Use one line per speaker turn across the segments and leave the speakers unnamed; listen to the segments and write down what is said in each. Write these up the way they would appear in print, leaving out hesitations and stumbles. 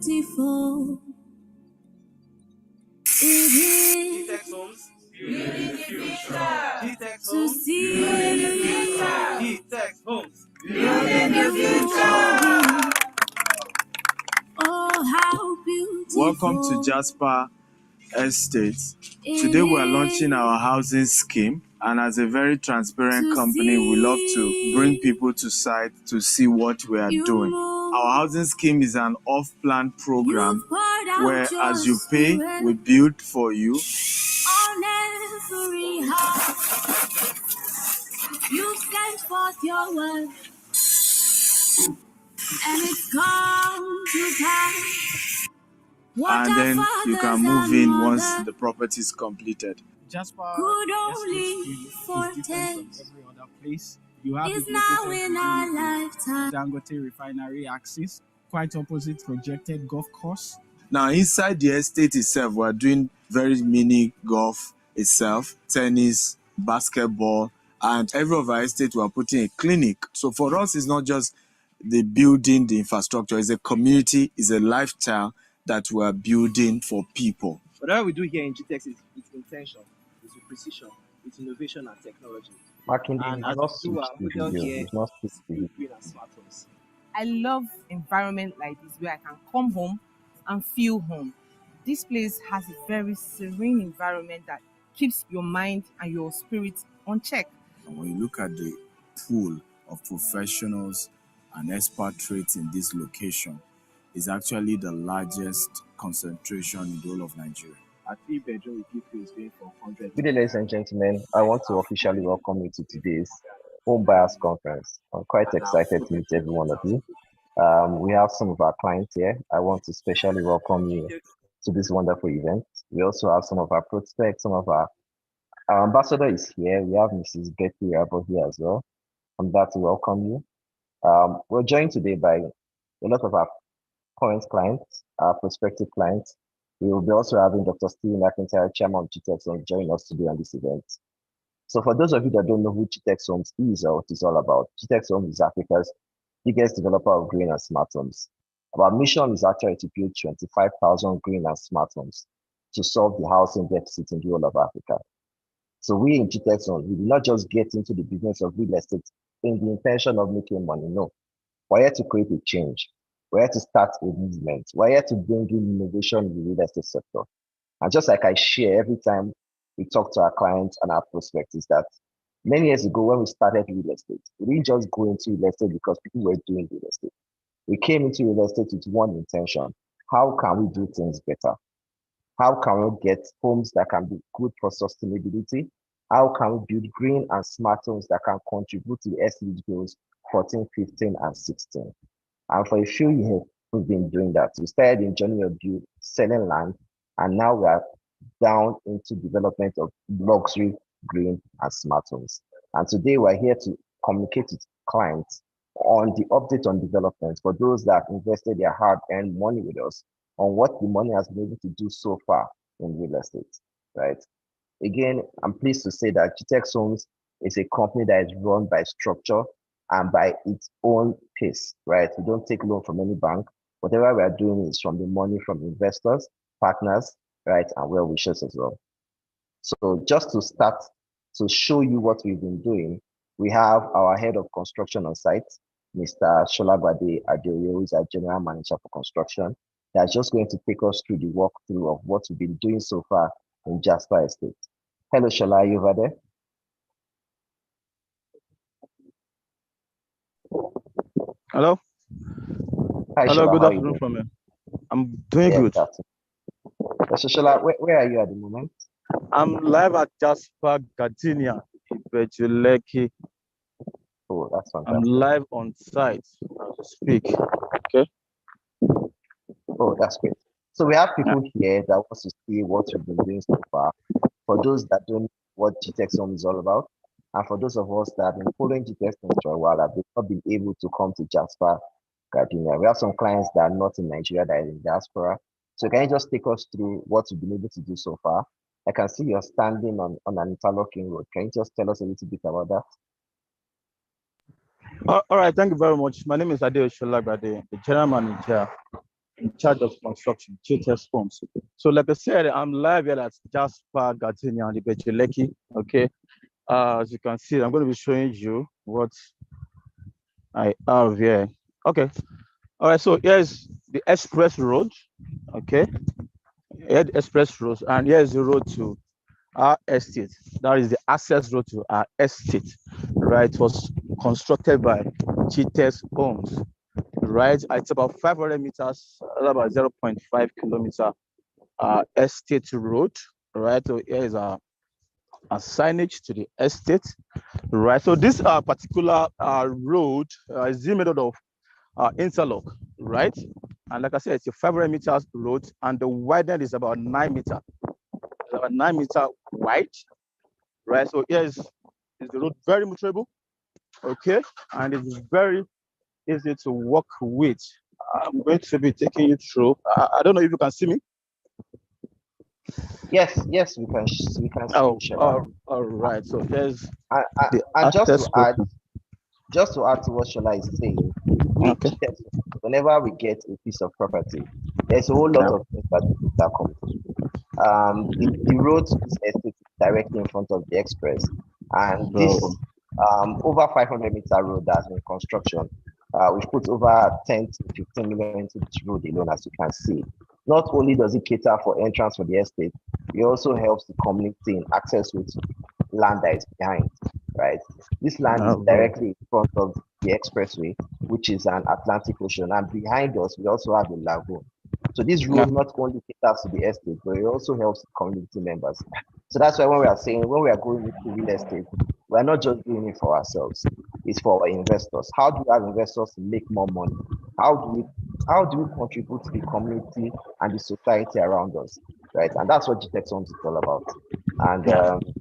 beautiful it is
GTEX Homes, building the future. GTEX
to
Homes,
see
building the future. GTEX Homes,
building the future. Oh, how beautiful.
Welcome to Jasper Estate. Today we are launching our housing scheme, and as a very transparent company, we love to bring people to site to see what we are doing. Our housing scheme is an off-plan program where as you pay, we build for you.
On every house, you send forth your word, and it's come to pass.
And then you can move in once the property is completed.
Jasper
could
Estate
only
is different from every other place. You have
is
it
now
located
in our lifetime.
Dangote Refinery axis, quite opposite projected golf course.
Now, inside the estate itself, we're doing very mini golf itself, tennis, basketball, and every of our estate we're putting a clinic. So for us, it's not just the building, the infrastructure, it's a community, it's a lifestyle that we're building for people.
Whatever we do here in GTEX is with intention, it's with precision, it's innovation and technology. And as we do our model here, it's built green and smart homes.
I love environment like this where I can come home and feel home. This place has a very serene environment that keeps your mind and your spirit on check.
And when you look at the pool of professionals and expert trades in this location, it's actually the largest concentration in the whole of Nigeria.
A 3-bedroom with keep is going for 100.
Good day, ladies and gentlemen. I want to officially welcome you to today's Home Buyers Conference. I'm quite excited to meet every one of you. We have some of our clients here. I want to especially welcome you to this wonderful event. We also have some of our prospects, some of our ambassador is here. We have Mrs. Betty Rabo here as well. I'm glad to welcome you. We're joined today by a lot of our current clients, our prospective clients. We will be also having Dr. Stephen McIntyre, Chairman of GTEX Homes, join us today on this event. So for those of you that don't know who GTEX Homes is or what it's all about, GTEX Homes is Africa's biggest developer of green and smart homes. Our mission is actually to build 25,000 green and smart homes to solve the housing deficit in the whole of Africa. So we in GTEX Homes, we do not just get into the business of real estate in the intention of making money, no. We're here to create a change. We're here to start a movement. We're here to bring in innovation in the real estate sector. And just like I share every time we talk to our clients and our prospects, is that many years ago when we started real estate, we didn't just go into real estate because people were doing real estate. We came into real estate with one intention: how can we do things better? How can we get homes that can be good for sustainability? How can we build green and smart homes that can contribute to the SDG goals 14, 15, and 16? And for a few years, we've been doing that. We started in journey of selling land, and now we are down into development of luxury, green, and smart homes. And today we're here to communicate with clients on the update on development for those that invested their hard-earned money with us on what the money has been able to do so far in real estate, right? Again, I'm pleased to say that GTEX Homes is a company that is run by structure and by its own pace, right? We don't take loan from any bank. Whatever we are doing is from the money from investors, partners, right, and well-wishers as well. So just to start, to show you what we've been doing, we have our head of construction on site, Mr. Sholagbade Adeoye, who is our general manager for construction. That's just going to take us through the walkthrough of what we've been doing so far in Jasper Estate. Hello, Shola, are you over there?
Hello.
Hi,
hello,
Shola,
good
how are you
afternoon
doing?
from you. I'm doing good.
So Shola, where are you at the moment?
I'm live at Jasper Gardenia, Ibejuleki.
Oh, that's fantastic.
I'm live on site as we speak. Okay.
Oh, that's great. So we have people here that want to see what we've been doing so far. For those that don't know what GTEX Home is all about, and for those of us that have been following GTEX Home for a while, have not been able to come to Jasper Gardenia. We have some clients that are not in Nigeria, that are in diaspora. So can you just take us through what you've been able to do so far? I can see you're standing on an interlocking road. Can you just tell us a little bit about that?
All right, thank you very much. My name is Adeoye Sholagbade, the general manager in charge of construction, GTS Homes. So like I said, I'm live here at Jasper Gardenia on the Becheleki. Okay. As you can see, I'm going to be showing you what I have here. Okay. All right. So here's the express road. Okay. Here's the express road, and here's the road to our estate. That is the access road to our estate. Right. It was constructed by GTS Homes. Right. It's about 500 meters, about 0.5 kilometer estate road. Right. So here is a signage to the estate. Right. So this particular road is the method of interlock. Right. And like I said, it's a 500 meters road, and the wideness is about 9 meters. It's about 9 meters wide. Right. So here is the road, very motorable. Okay. And it's very easy to walk with. I'm going to be taking you through. I don't know if you can see me.
Yes, we can see each other.
All right. So there's
and just to add to what Shola is saying, whenever we get a piece of property, there's a whole lot of things that come through. The road to this estate is directly in front of the express, and this over 500-meter road that's in construction. We've put over 10 to 15 million into this road alone, as you can see. Not only does it cater for entrance for the estate, it also helps the community in access with land that is behind, right? This land is directly in front of the expressway, which is an Atlantic Ocean, and behind us, we also have a lagoon. So this road not only caters to the estate, but it also helps the community members. So that's why when we are saying, when we are going into real estate, we're not just doing it for ourselves, it's for our investors. How do we have investors to make more money? How do we contribute to the community and the society around us, right? And that's what GTEX Homes is all about. And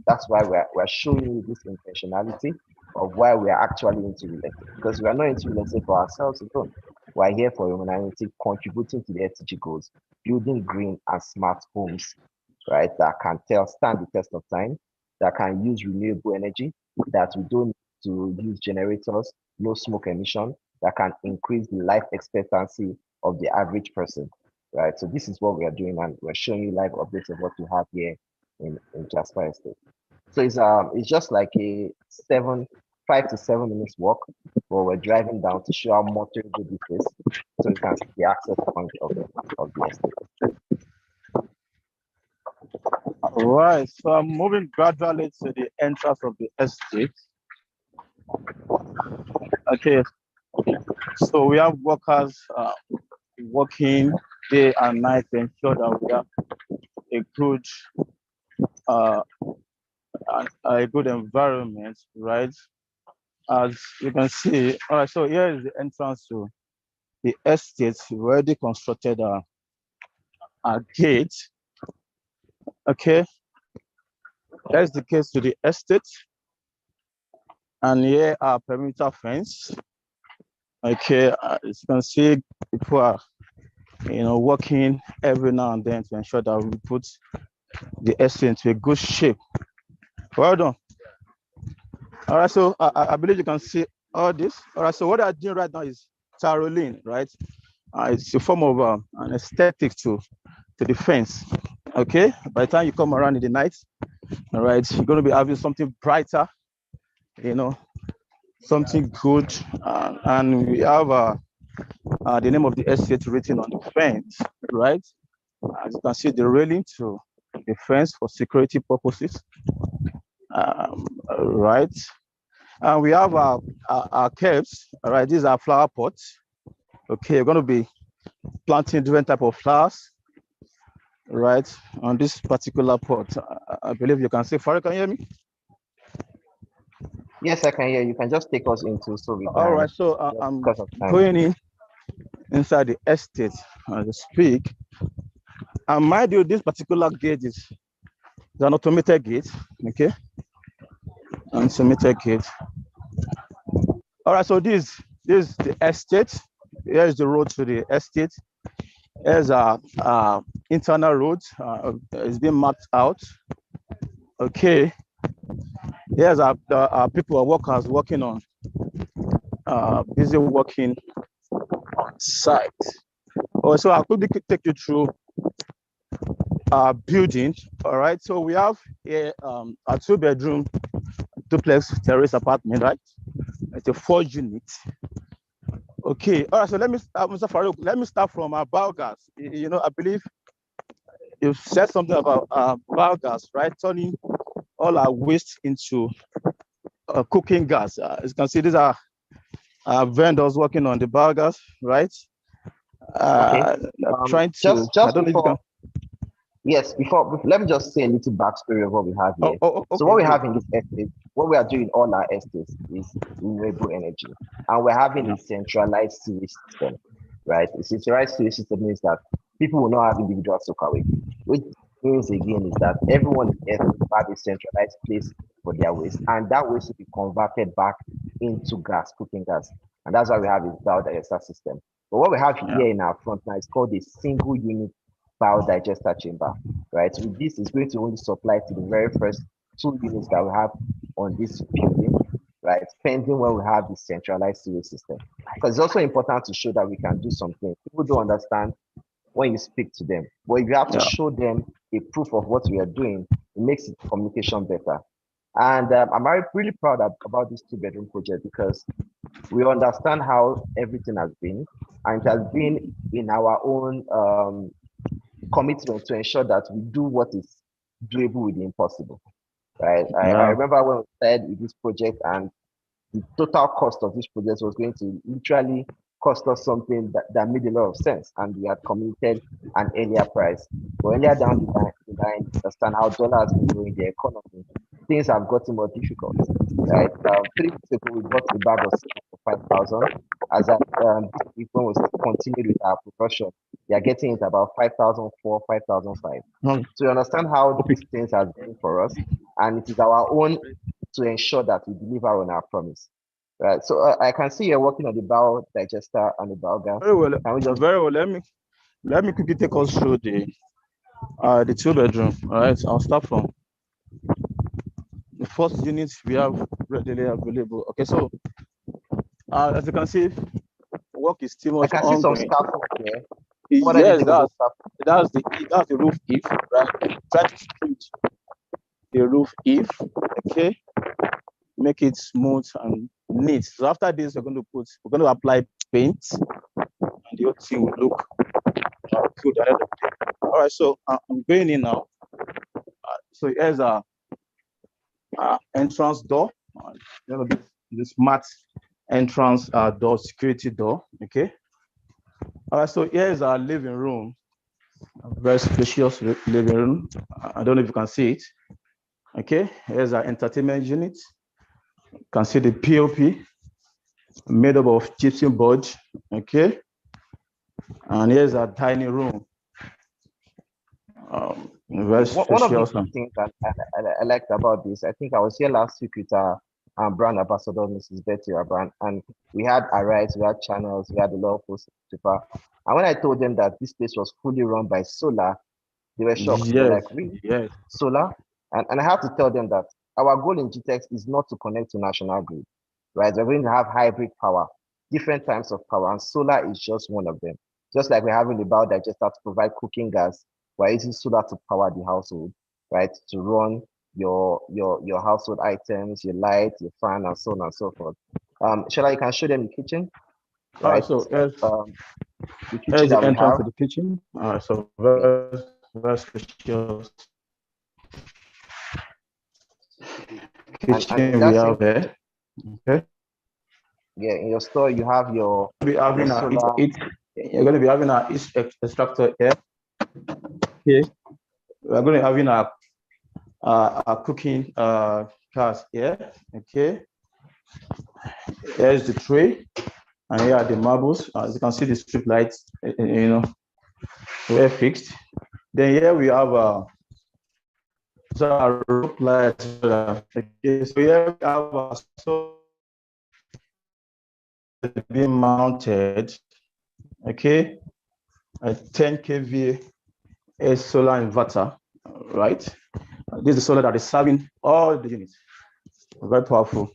that's why we're showing you this intentionality of why we are actually into real estate, because we are not into real estate for ourselves alone. We're here for humanity, contributing to the SDG goals, building green and smart homes, right? That can stand the test of time, that can use renewable energy, that we don't need to use generators, no smoke emission, that can increase the life expectancy of the average person, right? So this is what we are doing, and we're showing you live updates of what we have here in Jasper Estate. So it's just like a 5 to 7 minutes walk, but we're driving down to show how motorable this is, so you can see the access point of the estate.
All right, so I'm moving gradually to the entrance of the estate. Okay, so we have workers working day and night to ensure that we have a good environment, right? As you can see, all right, so here is the entrance to the estate. We already constructed a gate. Okay, there's the case to the estate, and here are perimeter fence. Okay, as you can see, people are working every now and then to ensure that we put the estate into a good shape. Well done. All right, so I believe you can see all this. All right, so what I'm doing right now is tarpaulin, right? It's a form of an aesthetic to the fence. Okay, by the time you come around in the night, all right, you're going to be having something brighter, something good, and we have the name of the estate written on the fence, right? As you can see, the railing to the fence for security purposes, right? And we have our caves, all right? These are flower pots. Okay, we're going to be planting different type of flowers, right, on this particular pot. I believe you can see. Farid, can you hear me?
Yes, I can hear you. You can just take us into so we can.
All right, so I'm going inside the estate as I speak. And mind you, this particular gate is an automated gate, okay? An automated gate. All right, so this is the estate. Here's the road to the estate. Here's our internal road. It's been mapped out. Okay. Here's our people, our workers working on, busy working on site. So I'll quickly take you through our building. All right. So we have here a 2-bedroom duplex terrace apartment, right? It's a 4-unit. Okay. All right. So let me, Mr. Farouk, let me start from our biogas. I believe you've said something about biogas, right? Turning all our waste into cooking gas. As you can see, these are vendors working on the biogas, right?
Okay.
Trying to.
Just
I don't know if you can.
Yes, before let me just say a little backstory of what we have here.
Okay,
so what we
good.
have in this estate, what we are doing in all our estates is renewable energy, and we're having a centralized sewage system, right? A centralized sewage system means that people will not have individual soakaway, which means again is that everyone in the estate will have a centralized place for their waste, and that waste will be converted back into gas, cooking gas, and that's why we have a biodigester system. But what we have here in our front now is called a single unit biodigester chamber, right? So with this, is going to only supply to the very first 2 units that we have on this building, right? Pending when we have the centralized sewage system. Because it's also important to show that we can do something. People don't understand when you speak to them, but if you have to show them a proof of what we are doing, it makes communication better. And I'm really proud about this 2-bedroom project because we understand how everything has been, and it has been in our own commitment to ensure that we do what is doable with the impossible, right? I remember when we started with this project, and the total cost of this project was going to literally cost us something that made a lot of sense, and we had committed an earlier price. But earlier down the line, understand how dollar has been growing, the economy, things have gotten more difficult, right? 3 weeks ago, we bought a bag of cement for 5,000. As this week, when we continued with our profession, they are getting it about 5,004, 5,005. So you understand how these things have been for us, and it is our own to ensure that we deliver on our promise. Right. So I can see you're working on the biodigester and the biogas.
Very well. Let me quickly take us through the 2-bedroom. All right. I'll start from the first unit we have readily available. Okay. So as you can see, work is still much ongoing.
I can see some scaffold here.
Yes, that's the roof eave, right? Try to split the roof eave. Okay. Make it smooth and neat. So after this, we're going to apply paint, and the whole thing will look good. All right, so I'm going in now. So here's our entrance door. This matte entrance door, security door. Okay. All right, so here's our living room. A very spacious living room. I don't know if you can see it. Okay, here's our entertainment unit. You can see the POP made up of gypsum board. Okay, and here's our dining room.
One of the things that I liked about this, I think I was here last week with our brand ambassador, Mrs. Betty Raban, and we had Arise, we had channels, we had a lot of posts. And when I told them that this place was fully run by solar, they were shocked. They're like, really?
Yes.
Solar? And I have to tell them that our goal in GTEx is not to connect to national grid, right? We're going to have hybrid power, different types of power, and solar is just one of them. Just like we're having the biodigester to provide cooking gas, we're using solar to power the household, right? To run your household items, your light, your fan, and so on and so forth. Shala, you can show them the kitchen, right?
So
the kitchen that we have.
To the kitchen. So very spacious kitchen we have there. Okay.
Yeah, in your store you have your.
You're going to be having our heat extractor here. Okay. We're going to be having our cooking gas here. Okay. Here's the tray, and here are the marbles. As you can see, the strip lights, we're fixed. Then here we have our rope lights. Okay, so here we have our being mounted. Okay, a 10 kVA solar inverter, right? This is the solar that is serving all the units. Very powerful.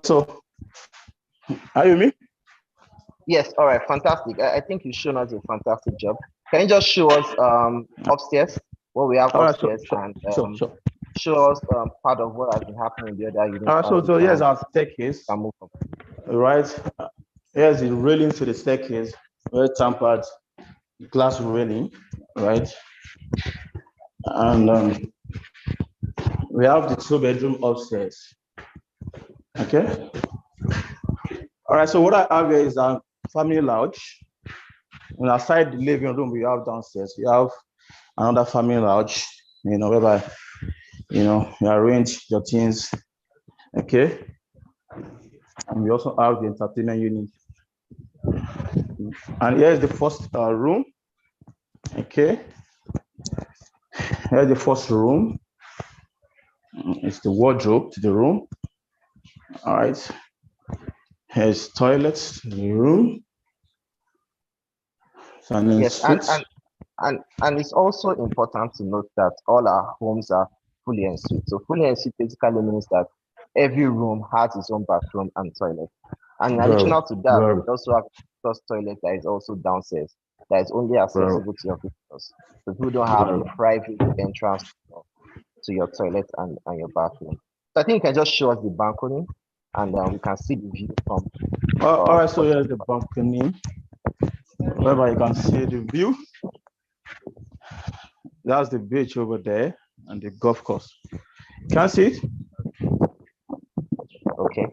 So, are you me?
Yes, all right, fantastic. I think you've shown us a fantastic job. Can you just show us upstairs, what we have
All right,
upstairs,
sure,
and
sure.
show us part of what has been happening in the other unit?
All right, so here's our staircase.
Can move on.
All right, here's the railing to the staircase, very tampered glass railing, right? And we have the 2-bedroom upstairs. Okay. All right, so what I have here is a family lounge. And aside the living room we have downstairs, we have another family lounge, whereby, you arrange your things, okay? And we also have the entertainment unit. And here's the first room, okay? Here's the first room. It's the wardrobe to the room. All right. Here's toilets to the room.
Yes, and it's also important to note that all our homes are fully en suite. So fully en suite basically means that every room has its own bathroom and toilet. And in addition to that, we also have a first toilet that is also downstairs, that is only accessible to your visitors. So people don't have a private entrance to your toilet and your bathroom. So I think you can just show us the balcony, and we can see the view from.
All right, so here's the balcony, whereby you can see the view. That's the beach over there and the golf course. Can you see it?
Okay.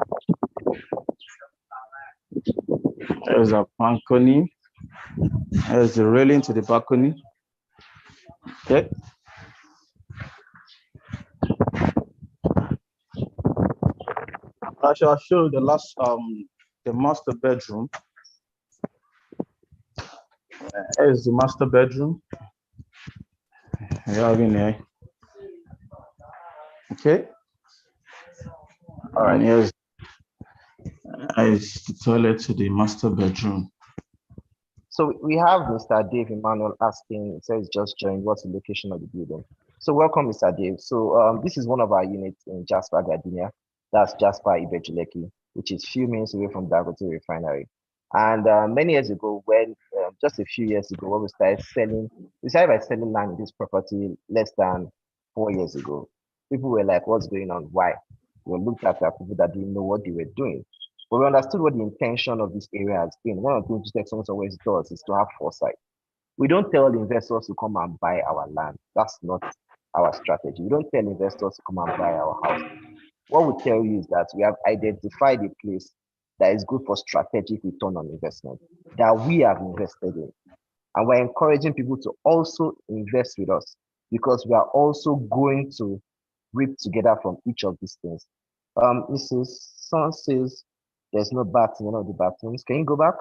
There's a balcony. There's the railing to the balcony. Okay. I shall show you the last the master bedroom. Here's the master bedroom. You have in there. Okay.
All right.
And here's the toilet to the master bedroom.
So we have Mr. Dave Emmanuel asking, it says just joined, what's the location of the building? So welcome, Mr. Dave. So this is one of our units in Jasper, Gardenia. That's Jasper Ibejuleki, which is few minutes away from Dangote Refinery. And many years ago, when just a few years ago, when we started by selling land in this property less than 4 years ago. People were like, what's going on? Why? We looked at people that didn't know what they were doing. But we understood what the intention of this area has been. One of the things Texas always does is to have foresight. We don't tell investors to come and buy our land. That's not our strategy. We don't tell investors to come and buy our house. What we tell you is that we have identified a place that is good for strategic return on investment that we have invested in. And we're encouraging people to also invest with us because we are also going to reap together from each of these things. Mrs. Son says there's no bath in one of the bathrooms. Can you go back?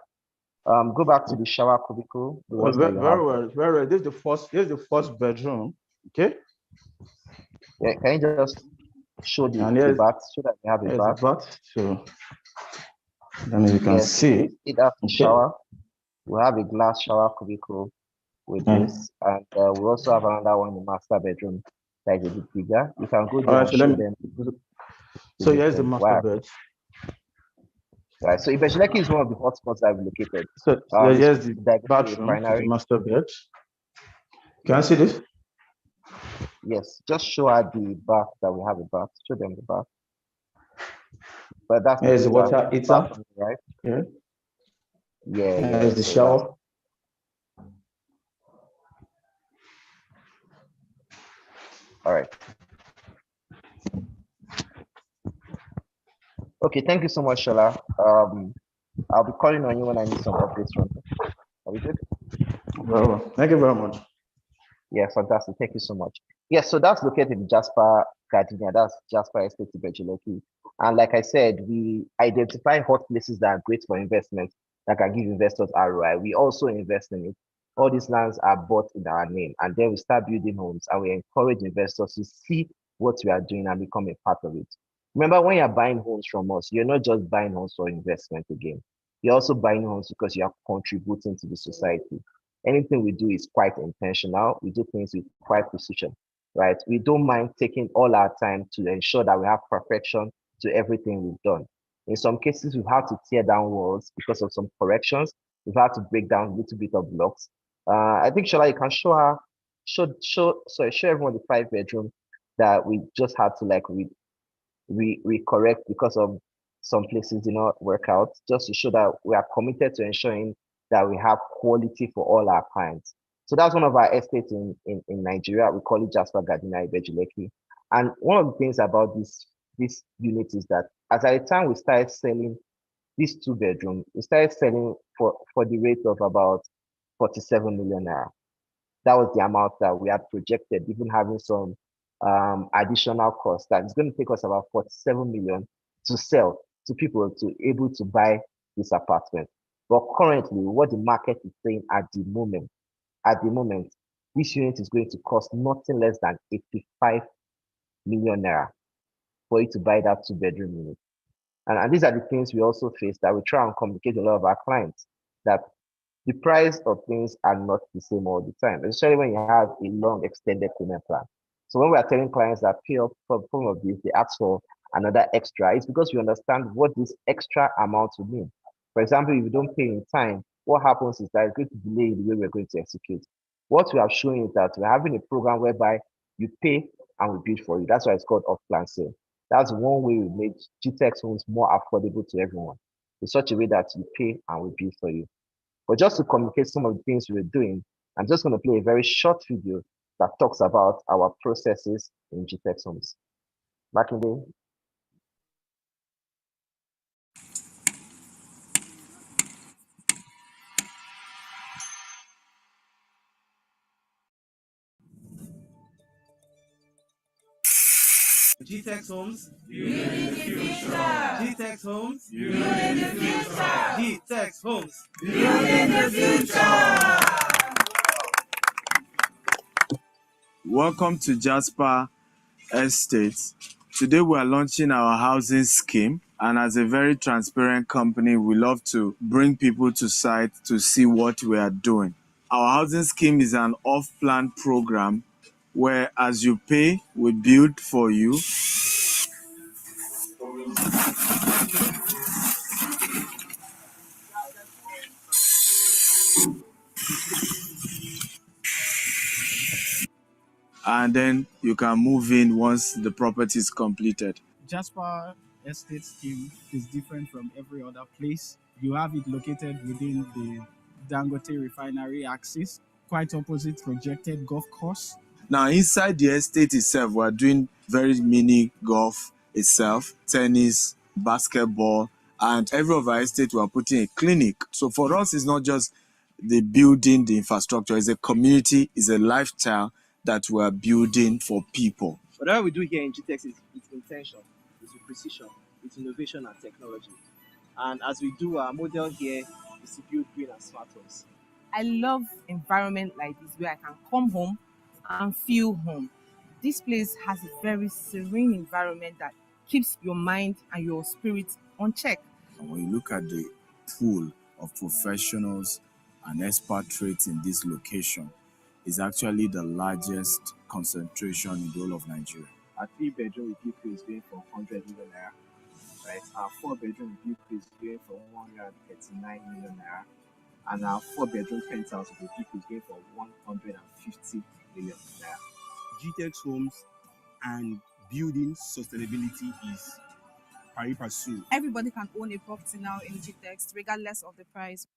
Go back to the shower cubicle.
Very well. This is the first bedroom. Okay.
Yeah, can you just show the bath so that we have a bath?
So then you can see.
It has the shower. We have a glass shower cubicle with this, and we also have another one in the master bedroom that is a bit bigger. You can go there and show them.
So here's the master bed.
Right. So Ibejuleki is one of the hotspots that we've located.
So here's the bathroom, the master bed. Can I see this?
Yes. Just show her the bath that we have a bath. Show them the bath. But that's
the water heater,
right?
Yeah.
Yeah.
There's the shower.
All right. Okay, thank you so much, Shola. I'll be calling on you when I need some updates from you. Are we good?
Well, thank you very much.
Yeah, fantastic. Thank you so much. Yes, so that's located in Jasper, Gardenia. That's Jasper Estate, Ibejuleki. And like I said, we identify hot places that are great for investment that can give investors ROI. We also invest in it. All these lands are bought in our name, and then we start building homes, and we encourage investors to see what we are doing and become a part of it. Remember, when you're buying homes from us, you're not just buying homes for investment again. You're also buying homes because you are contributing to the society. Anything we do is quite intentional. We do things with quite precision, right? We don't mind taking all our time to ensure that we have perfection to everything we've done. In some cases, we've had to tear down walls because of some corrections. We've had to break down a little bit of blocks. I think Shola, you can show everyone the 5 bedroom that we just had to like we correct because of some places did not work out, just to show that we are committed to ensuring that we have quality for all our clients. So that's one of our estates in Nigeria. We call it Jasper Gardena Ibejuleki. And one of the things about this unit is that as at the time we started selling this 2 bedroom, we started selling for the rate of about 47 million naira. That was the amount that we had projected, even having some additional costs. That it's going to take us about 47 million to sell to people to able to buy this apartment. But currently, what the market is saying at the moment, this unit is going to cost nothing less than 85 million naira for you to buy that 2 bedroom unit. And these are the things we also face that we try and communicate to a lot of our clients that the price of things are not the same all the time, especially when you have a long extended payment plan. So when we are telling clients that pay up for some of this, they ask for another extra, it's because we understand what this extra amount will mean. For example, if you don't pay in time, what happens is that it's going to delay the way we're going to execute. What we are showing is that we're having a program whereby you pay and we build for you. That's why it's called off-plan sale. That's one way we make GTEx homes more affordable to everyone in such a way that you pay and we build for you. But just to communicate some of the things we're doing, I'm just going to play a very short video that talks about our processes in GTEx homes. Back in the
GTEx Homes, building the future. GTEx Homes, building the future. GTEx Homes, building the future.
Welcome to Jasper Estates. Today we are launching our housing scheme, and as a very transparent company, we love to bring people to site to see what we are doing. Our housing scheme is an off-plan program where as you pay, we build for you. And then you can move in once the property is completed.
Jasper Estate scheme is different from every other place. You have it located within the Dangote refinery axis, quite opposite projected golf course.
Now, inside the estate itself, we're doing very mini golf itself, tennis, basketball, and every of our estate we're putting a clinic. So for us, it's not just the building, the infrastructure, it's a community, it's a lifestyle that we're building for people.
Whatever we do here in GTEx is with intention, it's with precision, it's innovation and technology. And as we do, our model here is to build green and smart homes.
I love environment like this where I can come home and feel home. This place has a very serene environment that keeps your mind and your spirit on check.
And when you look at the pool of professionals and expatriates in this location, it's actually the largest concentration in the whole of Nigeria.
Our 3 bedroom review is going for 100 million naira, right? Our 4 bedroom review is going for 139 million naira, and our 4 bedroom penthouse review is going for 150 million naira.
GTEx homes and building sustainability is pari passu.
Everybody can own a property now in GTEx, regardless of the price.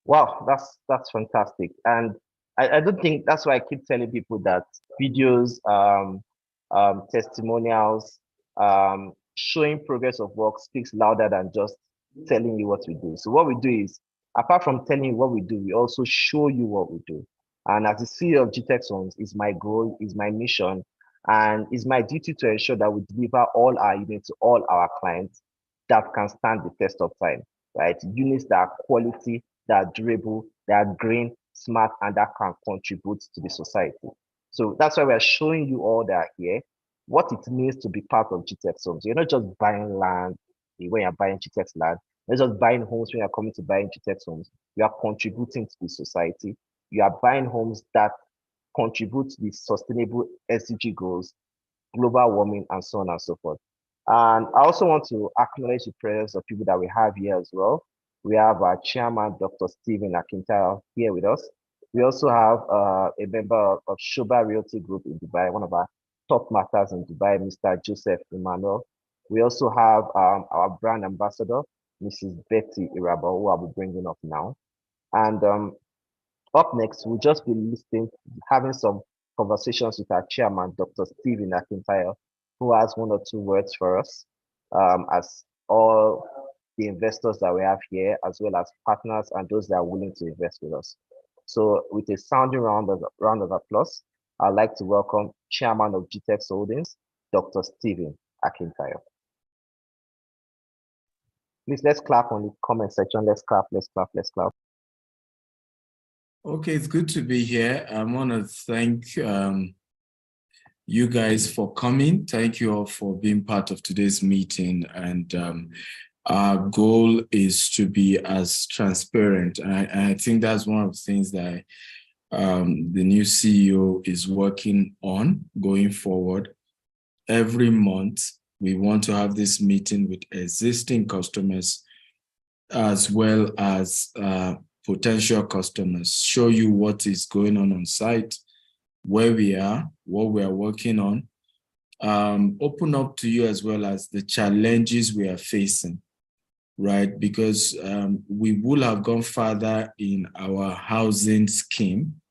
Wow, that's fantastic. And I don't think that's why I keep telling people that videos, testimonials, showing progress of work speaks louder than just telling you what we do. So what we do is, apart from telling you what we do, we also show you what we do. And as the CEO of GTEx Homes, is my goal, is my mission, and it's my duty to ensure that we deliver all our units to all our clients that can stand the test of time, right? Units that are quality, that are durable, that are green, smart, and that can contribute to the society. So that's why we are showing you all that here, what it means to be part of GTEx Homes. You're not just buying land when you're buying GTEx land. You're not just buying homes when you're coming to buying GTEx Homes. You are contributing to the society. You are buying homes that contribute to the sustainable SDG goals global warming, and so on and so forth. And I also want to acknowledge the presence of people that we have here as well. We have our chairman, Dr. Stephen Akintayo, here with us. We also have a member of Shoba Realty Group in Dubai, one of our top matters in Dubai, Mr. Joseph Emmanuel. We also have our brand ambassador, Mrs. Betty Irabo, who I'll be bringing up now. And up next, we'll just be listening, having some conversations with our chairman, Dr. Stephen Akintayo, who has one or two words for us, as all the investors that we have here, as well as partners and those that are willing to invest with us. So with a sounding round of applause, I'd like to welcome Chairman of GTEX Holdings, Dr. Stephen Akintayo. Please, let's clap on the comment section. Let's clap, let's clap, let's clap.
Okay, it's good to be here. I want to thank you guys for coming. Thank you all for being part of today's meeting. And our goal is to be as transparent. And I think that's one of the things that the new CEO is working on going forward. Every month, we want to have this meeting with existing customers as well as potential customers, show you what is going on site, where we are, what we are working on, open up to you as well as the challenges we are facing, right? Because we will have gone further in our housing scheme,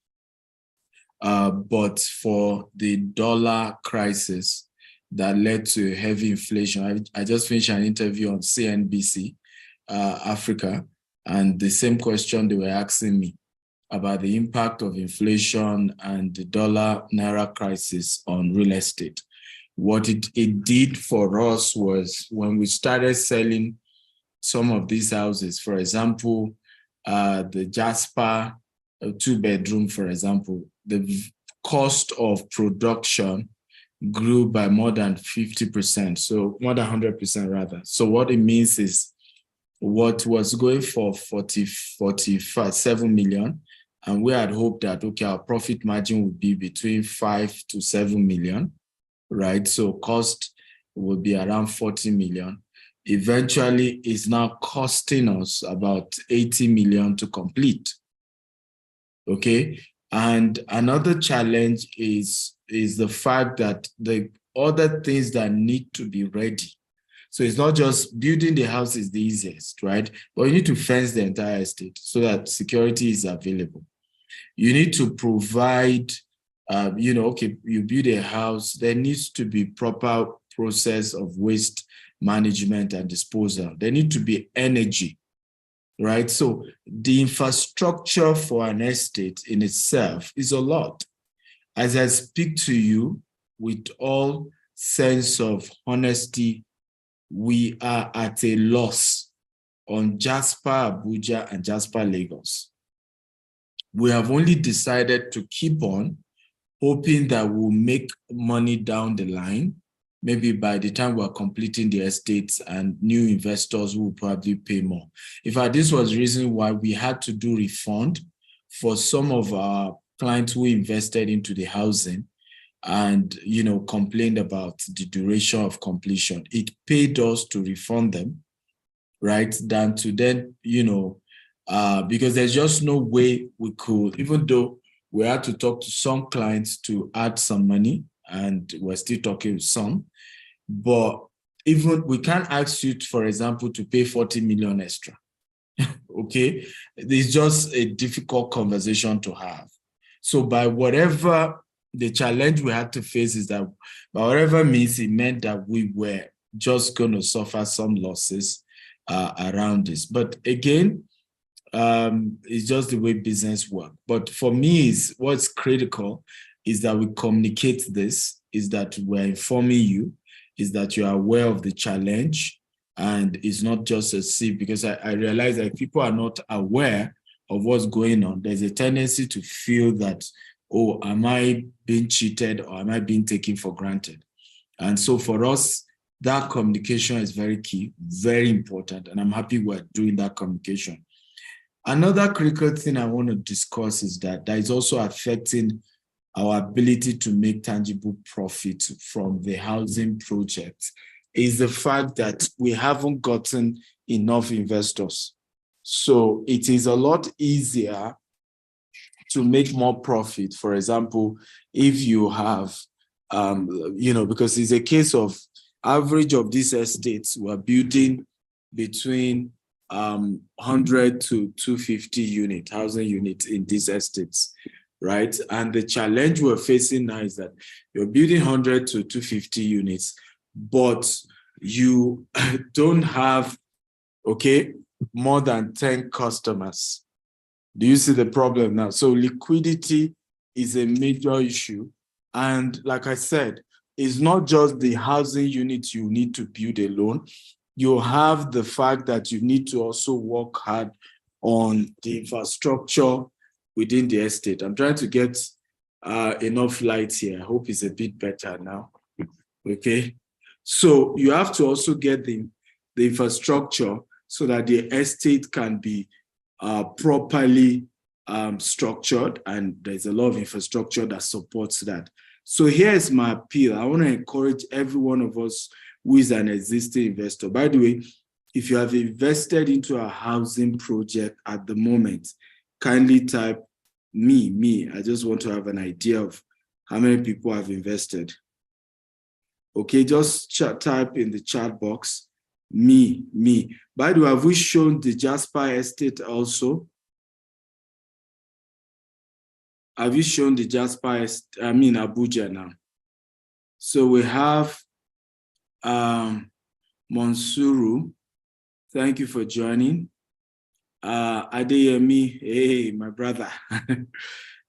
but for the dollar crisis that led to heavy inflation. I just finished an interview on CNBC Africa, and the same question they were asking me about the impact of inflation and the dollar-naira crisis on real estate. What it did for us was when we started selling some of these houses, for example, the Jasper 2-bedroom, for example, the cost of production grew by more than 50%, so more than 100% rather. So what it means is what was going for 47 million, and we had hoped that, okay, our profit margin would be between 5 to 7 million, right? So cost will be around 40 million. Eventually, it's now costing us about 80 million to complete, okay? And another challenge is the fact that the other things that need to be ready. So it's not just building the house is the easiest, right? But you need to fence the entire estate so that security is available. You need to provide, okay, you build a house, there needs to be proper process of waste management and disposal. There need to be energy, right? So the infrastructure for an estate in itself is a lot. As I speak to you with all sense of honesty, we are at a loss on Jasper, Abuja, and Jasper, Lagos. We have only decided to keep on hoping that we'll make money down the line. Maybe by the time we're completing the estates and new investors will probably pay more. In fact, this was the reason why we had to do refund for some of our clients who invested into the housing and, complained about the duration of completion. It paid us to refund them, right? Than to then, because there's just no way we could, even though we had to talk to some clients to add some money, and we're still talking with some, but even we can't ask you, for example, to pay 40 million extra, okay? It's just a difficult conversation to have. So by whatever the challenge we had to face is that by whatever means, it meant that we were just going to suffer some losses around this. But again, it's just the way business works. But for me, what's critical is that we communicate this, is that we're informing you, is that you are aware of the challenge, and it's not just a sip, because I realize that people are not aware of what's going on. There's a tendency to feel that, oh, am I being cheated or am I being taken for granted? And so for us, that communication is very key, very important, and I'm happy we're doing that communication. Another critical thing I want to discuss is that is also affecting our ability to make tangible profit from the housing project is the fact that we haven't gotten enough investors. So it is a lot easier to make more profit. For example, if you have, because it's a case of average of these estates, we're building between 100 to 250 unit, housing units in these estates, right? And the challenge we're facing now is that you're building 100 to 250 units, but you don't have, more than 10 customers. Do you see the problem now? So liquidity is a major issue. And like I said, it's not just the housing units you need to build alone. You have the fact that you need to also work hard on the infrastructure within the estate. I'm trying to get enough light here. I hope it's a bit better now. Okay. So you have to also get the infrastructure so that the estate can be properly structured, and there's a lot of infrastructure that supports that. So here's my appeal. I want to encourage every one of us who is an existing investor. By the way, if you have invested into a housing project at the moment, kindly type me. I just want to have an idea of how many people have invested. Okay, just type in the chat box, me. By the way, have we shown the Jasper Estate also? Have you shown the Jasper Estate? I mean, Abuja now. So we have Monsuru. Thank you for joining. Adeyemi, hey, my brother.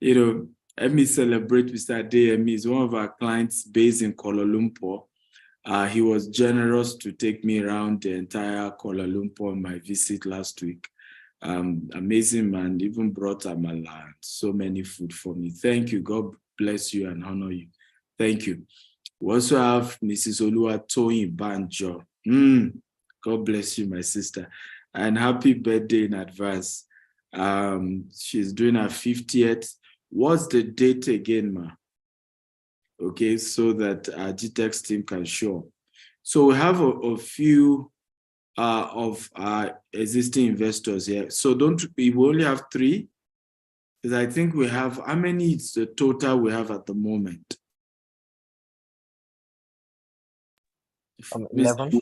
Let me celebrate Mr. Adeyemi. He's one of our clients based in Kuala Lumpur. He was generous to take me around the entire Kuala Lumpur on my visit last week. Amazing man, even brought amala and so many food for me. Thank you. God bless you and honor you. Thank you. We also have Mrs. Oluwatoyin Banjo. God bless you, my sister. And happy birthday in advance. She's doing her 50th. What's the date again, ma? Okay, so that our GTEx team can show. So we have a few of our existing investors here. So we only have 3, because I think we have, how many is the total we have at the moment?
11.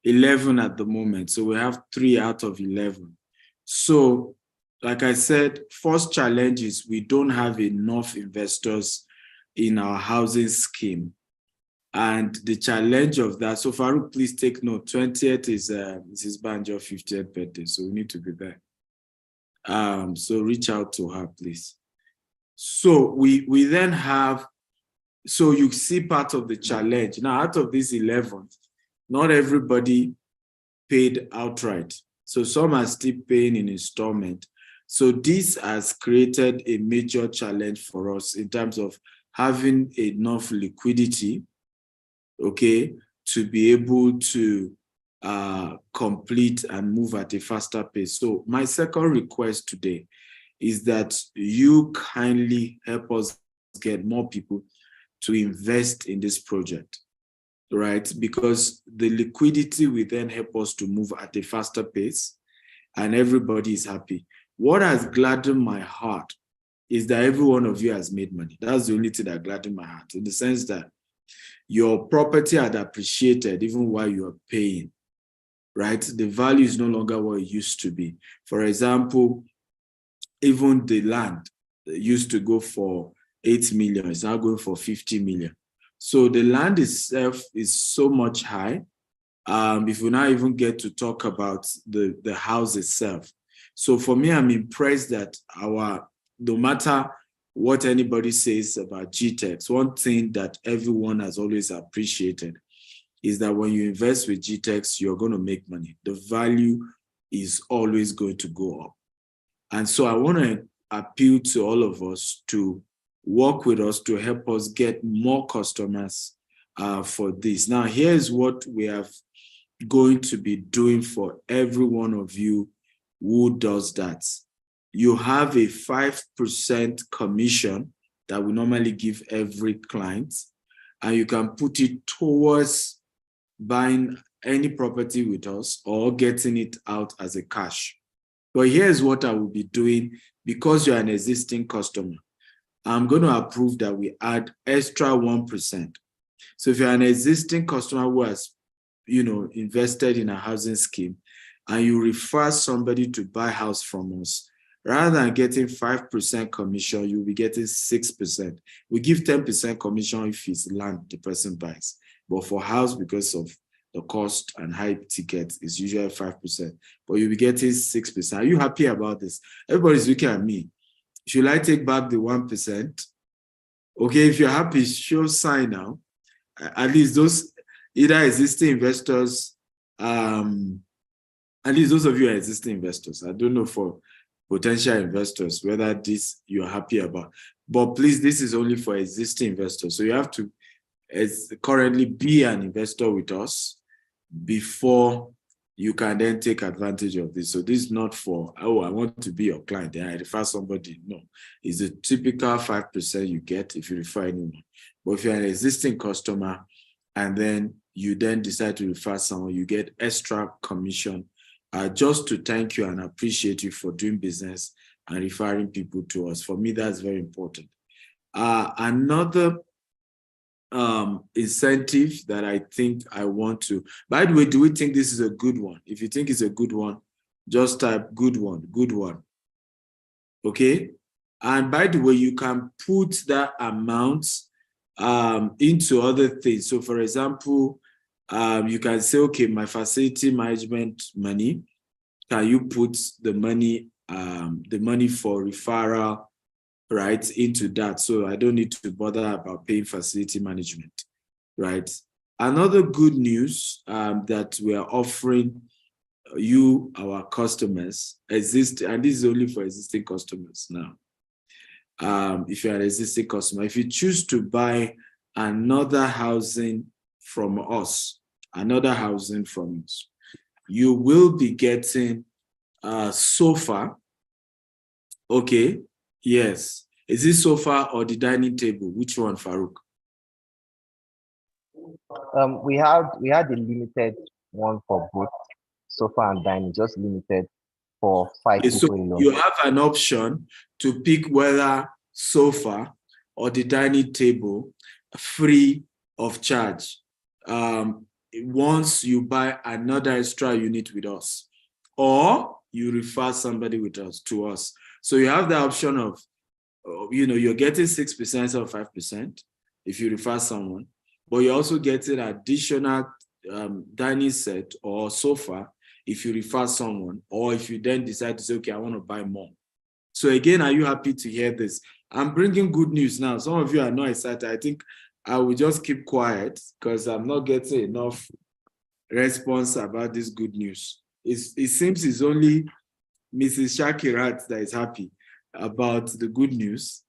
11 at the moment. So we have 3 out of 11. So, like I said, first challenge is we don't have enough investors in our housing scheme. And the challenge of that, so Farouk, please take note, 20th is Mrs. Banjo's 50th birthday, so we need to be there. So reach out to her, please. So we then have, so you see part of the challenge. Now, out of these 11, not everybody paid outright. So some are still paying in installment. So this has created a major challenge for us in terms of having enough liquidity, okay, to be able to complete and move at a faster pace. So my second request today is that you kindly help us get more people to invest in this project, right? Because the liquidity will then help us to move at a faster pace and everybody is happy. What has gladdened my heart is that every one of you has made money. That's the only thing that gladdened my heart, in the sense that your property had appreciated even while you are paying, right? The value is no longer what it used to be. For example, even the land used to go for 8 million, it's now going for 50 million. So the land itself is so much high. If we now even get to talk about the house itself. So for me, I'm impressed that no matter what anybody says about GTEx, one thing that everyone has always appreciated is that when you invest with GTEx, you're going to make money. The value is always going to go up. And so I want to appeal to all of us to work with us to help us get more customers for this. Now, here's what we are going to be doing for every one of you who does that. You have a 5% commission that we normally give every client, and you can put it towards buying any property with us or getting it out as a cash. But here's what I will be doing because you're an existing customer. I'm going to approve that we add extra 1%. So if you're an existing customer who has, invested in a housing scheme and you refer somebody to buy house from us, rather than getting 5% commission, you'll be getting 6%. We give 10% commission if it's land the person buys. But for house, because of the cost and high ticket, is usually 5%. But you'll be getting 6%. Are you happy about this? Everybody's looking at me. Should I take back the 1%? Okay, if you're happy, show sign now. At least those either existing investors, at least those of you are existing investors. I don't know for potential investors whether this you're happy about. But please, this is only for existing investors. So you have to currently be an investor with us before you can then take advantage of this. So this is not for, oh, I want to be your client, then I refer somebody. No, it's a typical 5% you get if you refer anyone. But if you're an existing customer and then you then decide to refer someone, you get extra commission just to thank you and appreciate you for doing business and referring people to us. For me, that's very important. Another incentive that I think I want to, by the way, do we think this is a good one? If you think it's a good one, just type good one. Okay. And by the way, you can put that amount into other things. So for example, you can say, okay, my facility management money, can you put the money for referral right into that, so I don't need to bother about paying facility management, right? Another good news that we are offering you, our customers, and this is only for existing customers now. If you're an existing customer, if you choose to buy another housing from us, you will be getting a sofa. Okay. Yes. Is it sofa or the dining table? Which one, Farouk?
We had a limited one for both sofa and dining, just limited for 5 people
so
alone.
You have an option to pick whether sofa or the dining table, free of charge. Once you buy another extra unit with us, or you refer somebody to us. So you have the option of, you're getting 6% or 5% if you refer someone, but you're also getting additional dining set or sofa if you refer someone, or if you then decide to say, okay, I want to buy more. So again, are you happy to hear this? I'm bringing good news now. Some of you are not excited. I think I will just keep quiet because I'm not getting enough response about this good news. It seems it's only Mrs. Shakirat that is happy about the good news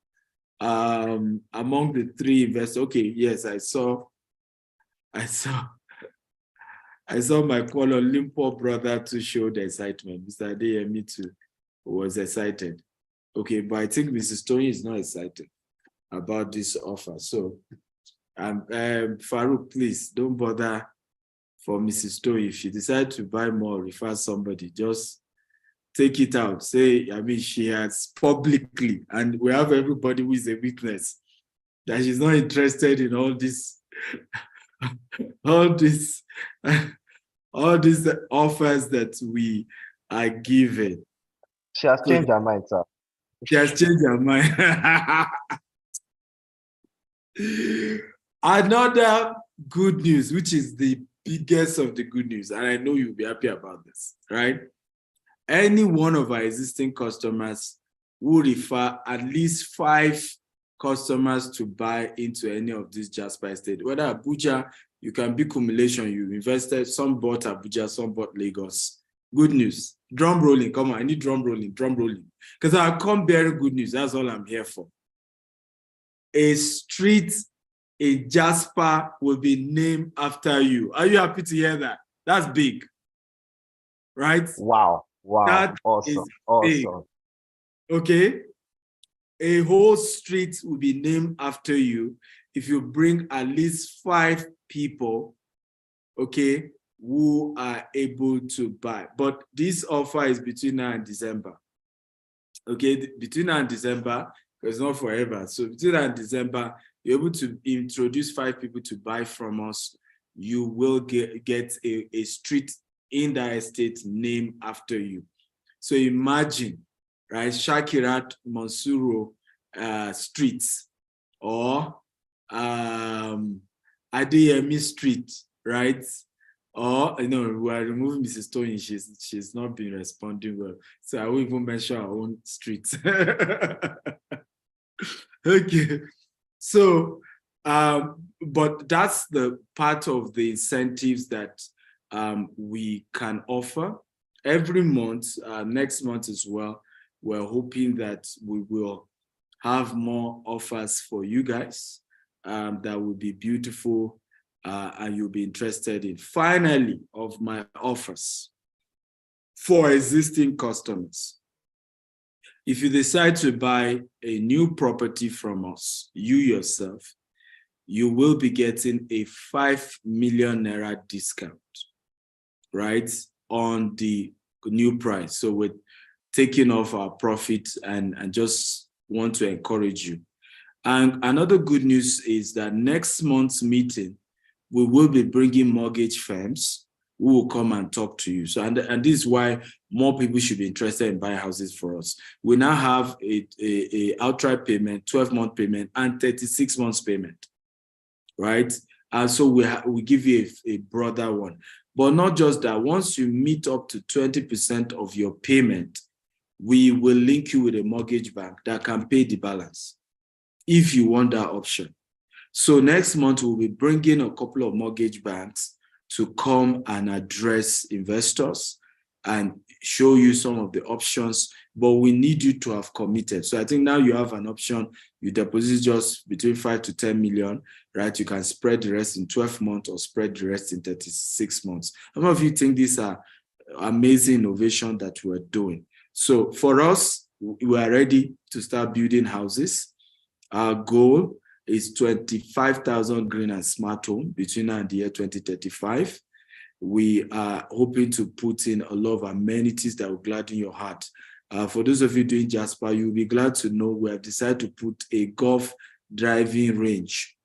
among the 3 investors. Okay, yes, I saw my Kuala Lumpur brother to show the excitement. Mr. Adeyemi too was excited. Okay, but I think Mrs. Tony is not excited about this offer. So, Farouk, please don't bother for Mrs. Tony. If she decides to buy more, refer somebody, just take it out. Say, she has publicly, and we have everybody who is a witness, that she's not interested in all this, all these offers that we are given.
She has changed her mind, sir.
She has changed her mind. Another good news, which is the biggest of the good news, and I know you'll be happy about this, right? Any one of our existing customers will refer at least 5 customers to buy into any of these Jasper Estate. Whether Abuja, you can be cumulation, you invested, some bought Abuja, some bought Lagos. Good news. Drum rolling, come on, I need drum rolling. Because I'll come bearing good news, that's all I'm here for. A street in Jasper will be named after you. Are you happy to hear that? That's big, right?
Wow,
That
awesome,
is big. Okay, a whole street will be named after you if you bring at least 5 people, okay, who are able to buy. But this offer is between now and December. Okay, between now and December, because it's not forever. So between now and December, you're able to introduce 5 people to buy from us. You will get a street in that estate named after you. So imagine, right, Shakirat Mansuro streets, or Adeyemi Street, right? Or, we are removing Mrs. Tony. She's not been responding well. So I won't even mention our own streets. Okay. So, but that's the part of the incentives that we can offer every month. Next month as well, we're hoping that we will have more offers for you guys that will be beautiful and you'll be interested in. Finally, of my offers for existing customers. If you decide to buy a new property from us, you yourself, you will be getting a 5 million naira discount, right, on the new price. So we're taking off our profit and just want to encourage you. And another good news is that next month's meeting, we will be bringing mortgage firms who will come and talk to you. So, and this is why more people should be interested in buying houses for us. We now have a outright payment, 12-month payment, and 36 months payment, right? And so we give you a broader one. But not just that, once you meet up to 20% of your payment, we will link you with a mortgage bank that can pay the balance if you want that option. So next month, we'll be bringing a couple of mortgage banks to come and address investors and show you some of the options, but we need you to have committed. So I think now you have an option. You deposit just between 5 to 10 million, right? You can spread the rest in 12 months or spread the rest in 36 months. How many of you think these are amazing innovation that we're doing? So for us, we are ready to start building houses. Our goal is 25,000 green and smart home between now and the year 2035. We are hoping to put in a lot of amenities that will gladden your heart. For those of you doing Jasper, you'll be glad to know we have decided to put a golf driving range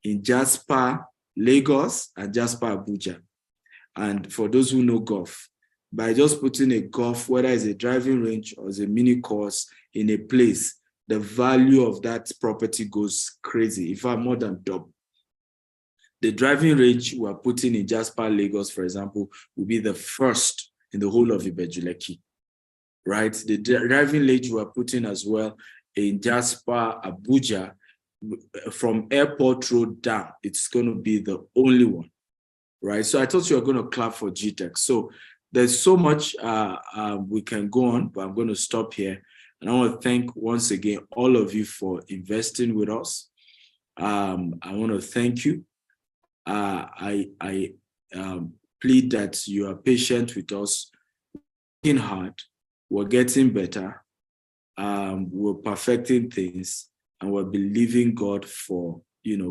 in Jasper, Lagos, and Jasper, Abuja. And for those who know golf, by just putting a golf, whether it's a driving range or it's a mini course in a place, the value of that property goes crazy, in fact, more than double. The driving range we're putting in Jasper, Lagos, for example, will be the first in the whole of Ibejuleki, right? The driving range we're putting as well in Jasper, Abuja, from Airport Road down, it's going to be the only one, right? So I thought you were going to clap for GTEC. So there's so much we can go on, but I'm going to stop here. And I want to thank once again all of you for investing with us. I want to thank you. I plead that you are patient with us, working hard, we're getting better, we're perfecting things, and we're believing God for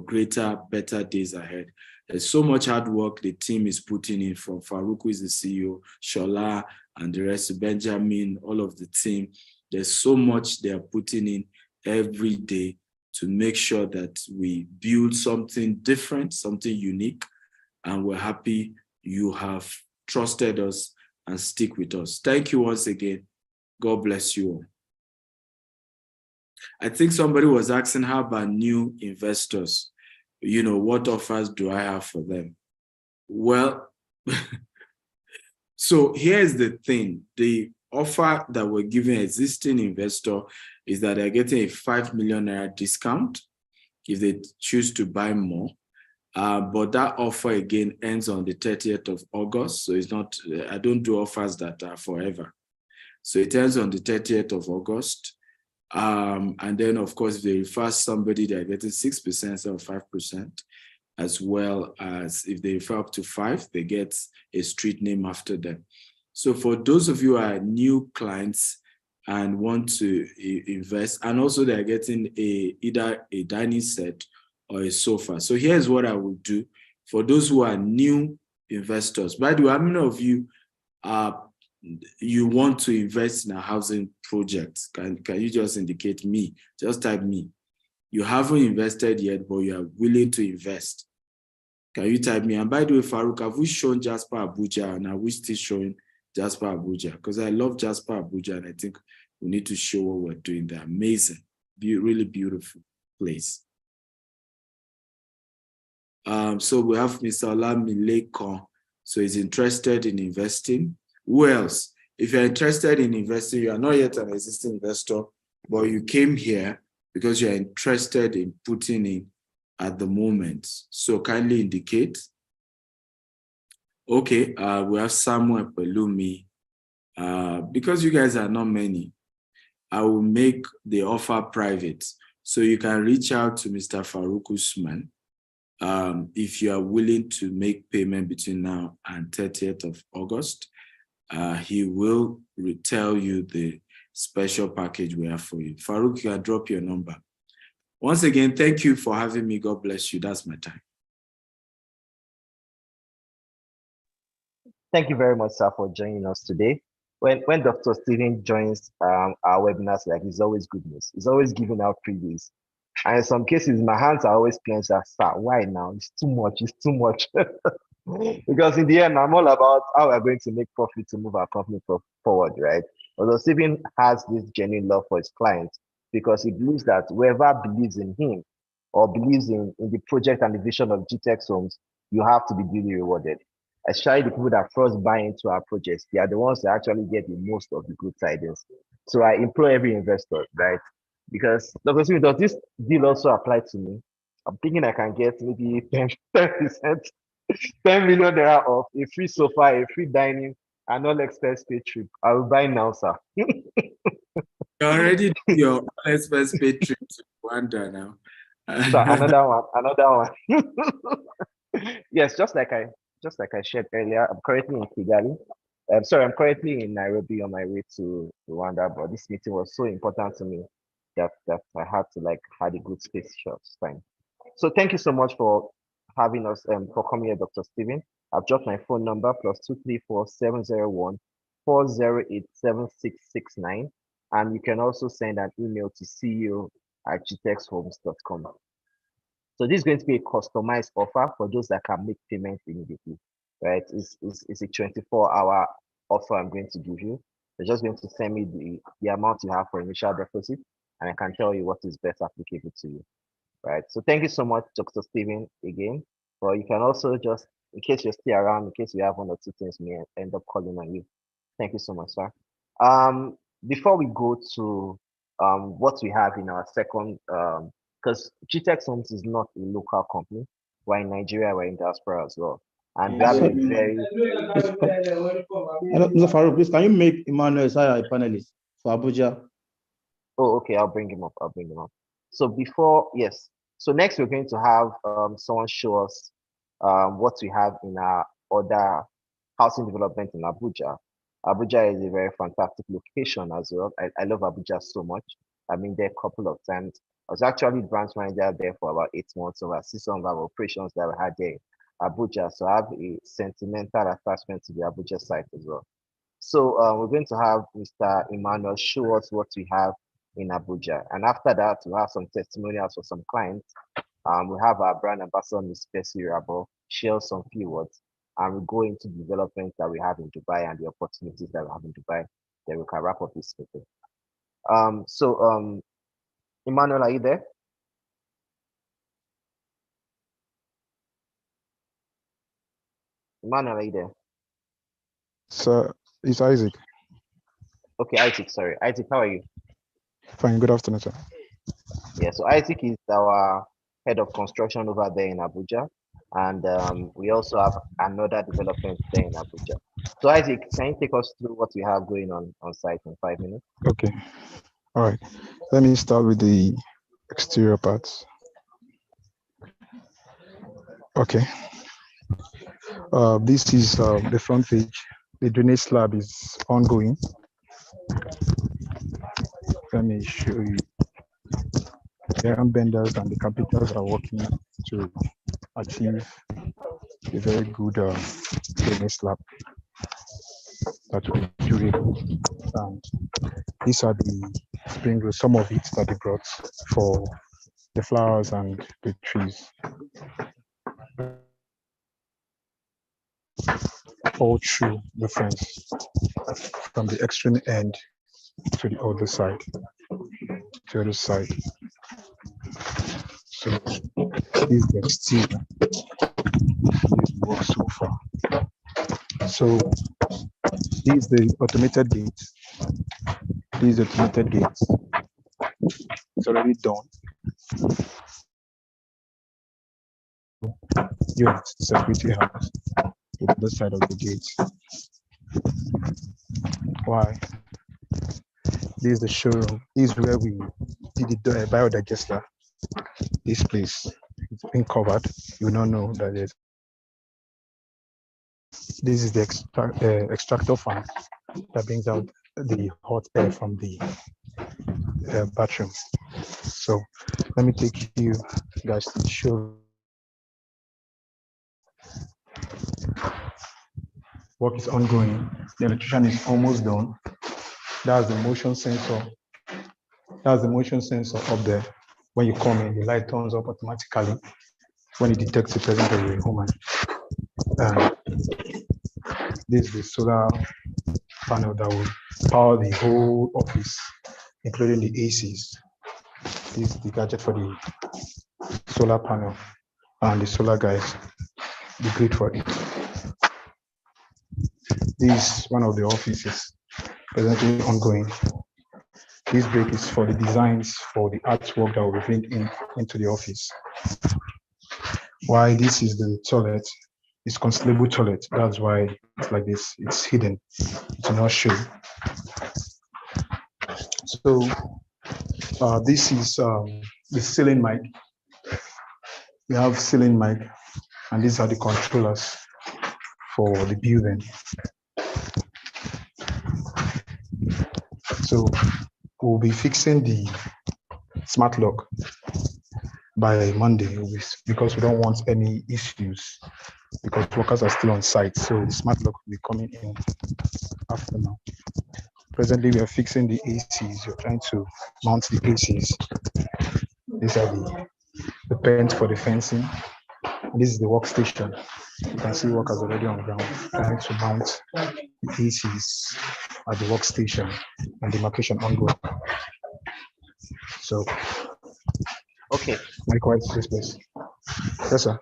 greater, better days ahead. There's so much hard work the team is putting in, from Farouk, who is the CEO, Shola, and the rest, Benjamin, all of the team. There's so much they are putting in every day to make sure that we build something different, something unique, and we're happy you have trusted us and stick with us. Thank you once again. God bless you all. I think somebody was asking, how about new investors? What offers do I have for them? Well, so here's the thing. The offer that we're giving existing investor is that they're getting a 5 million naira discount if they choose to buy more. But that offer again ends on the 30th of August. So it's not, I don't do offers that are forever. So it ends on the 30th of August. And then of course, if they refer somebody, they're getting 6% instead of 5%, as well as if they refer up to 5, they get a street name after them. So for those of you who are new clients, and want to invest, and also they're getting either a dining set or a sofa. So here's what I will do for those who are new investors. By the way, how many of you you want to invest in a housing project? Can you just indicate me? Just type me. You haven't invested yet, but you are willing to invest. Can you type me? And by the way, Farouk, have we shown Jasper Abuja, and are we still showing Jasper Abuja? Because I love Jasper Abuja, and I think we need to show what we're doing there. Amazing, really beautiful place. So we have Mr. Olamilekon. So he's interested in investing. Who else? If you're interested in investing, you are not yet an existing investor, but you came here because you're interested in putting in at the moment. So kindly indicate. Okay, we have Samuel Pelumi. Because you guys are not many, I will make the offer private. So you can reach out to Mr. Farouk Usman if you are willing to make payment between now and 30th of August. He will tell you the special package we have for you. Farouk, you can drop your number. Once again, thank you for having me. God bless you. That's my time.
Thank you very much, sir, for joining us today. When Dr. Stephen joins our webinars, like, it's always good news. It's always giving out freebies. And in some cases, my hands are always clenched. Sir, why now? It's too much. It's too much. Because in the end, I'm all about how we're going to make profit to move our company forward, right? Although Stephen has this genuine love for his clients, because he believes that whoever believes in him or believes in the project and the vision of GTEX Homes, you have to be duly rewarded. Especially the people that first buy into our projects, they are the ones that actually get the most of the good tidings. So I implore every investor, right? Because Dr. Stephen, does this deal also apply to me? I'm thinking I can get maybe 10%, 10 million naira off, a free sofa, a free dining, and all expense paid trip. I will buy now, sir.
You already did your expense paid trip to Rwanda now.
So another one. Yes, just like I shared earlier, I'm currently in Kigali. I'm currently in Nairobi on my way to Rwanda, but this meeting was so important to me that I had to had a good space short time. So thank you so much for having us for coming here, Dr. Stephen. I've dropped my phone number +234 701 408 7669, and you can also send an email to ceo@gtexhomes.com. So this is going to be a customized offer for those that can make payments immediately, right? It's a 24-hour offer I'm going to give you. You're just going to send me the amount you have for initial deposit, and I can tell you what is best applicable to you, right? So thank you so much, Dr. Stephen, again. But you can also just, in case you're still around, in case you have one or two things, may end up calling on you. Thank you so much, sir. Before we go to what we have in our second, because GTEX Homes is not a local company. We're in Nigeria, we're in diaspora as well. And we have a very...
Mr. Farouk, please, can you make Emmanuel Isaiah a panelist for Abuja?
Oh, okay, I'll bring him up. So so next we're going to have someone show us what we have in our other housing development in Abuja. Abuja is a very fantastic location as well. I love Abuja so much. I've been there a couple of times. I was actually branch manager there for about 8 months, so I see some of our operations that we had there in Abuja. So I have a sentimental attachment to the Abuja site as well. So we're going to have Mr. Emmanuel show us what we have in Abuja. And after that, we'll have some testimonials for some clients. We have our brand ambassador, Ms. Percy Rabo, share some few words, and we'll go into developments that we have in Dubai and the opportunities that we have in Dubai. Then we can wrap up this meeting. Emmanuel, are you there? Emmanuel, are you there?
Sir, it's Isaac.
Okay, Isaac, sorry. Isaac, how are you?
Fine, good afternoon, sir.
Yeah, so Isaac is our head of construction over there in Abuja. And we also have another development there in Abuja. So Isaac, can you take us through what we have going on site in 5 minutes?
Okay. All right. Let me start with the exterior parts. Okay. This is the front page. The drainage slab is ongoing. let me show you. The iron benders and the carpenters are working to achieve a very good framing slab that will be durable. And these are the spring rolls, some of it that they brought for the flowers and the trees. All through the fence from the extreme end to the other side. To the other side. So this is the exterior. This works so far. So this is the automated gate. This is the automated gate. It's already done. Unit security house to the other side of the gate. Why? This is the showroom. This is where we did the biodigester. This place is being covered. You will not know that it. This is the extractor fan that brings out the hot air from the bathroom. So let me take you guys to the showroom. Work is ongoing. The electrician is almost done. That's the motion sensor. That's the motion sensor up there. When you come in, the light turns up automatically when it detects the presence of the human. This is the solar panel that will power the whole office, including the ACs. This is the gadget for the solar panel and the solar guys, the grid for it. This is one of the offices presently ongoing. This break is for the designs for the artwork that will be bring into the office. Why this is the toilet, it's concealable toilet. That's why it's like this, it's hidden, it will not show. So this is the ceiling mic. We have ceiling mic, and these are the controllers for the building. So we'll be fixing the smart lock by Monday because we don't want any issues because workers are still on site. So the smart lock will be coming in after now. Presently, we are fixing the ACs. We're trying to mount the ACs. These are the paint for the fencing. This is the workstation. You can see workers already on ground trying to mount the ACs at the workstation and the demarcation ongoing. So,
Okay.
Michael, this place. Yes, sir.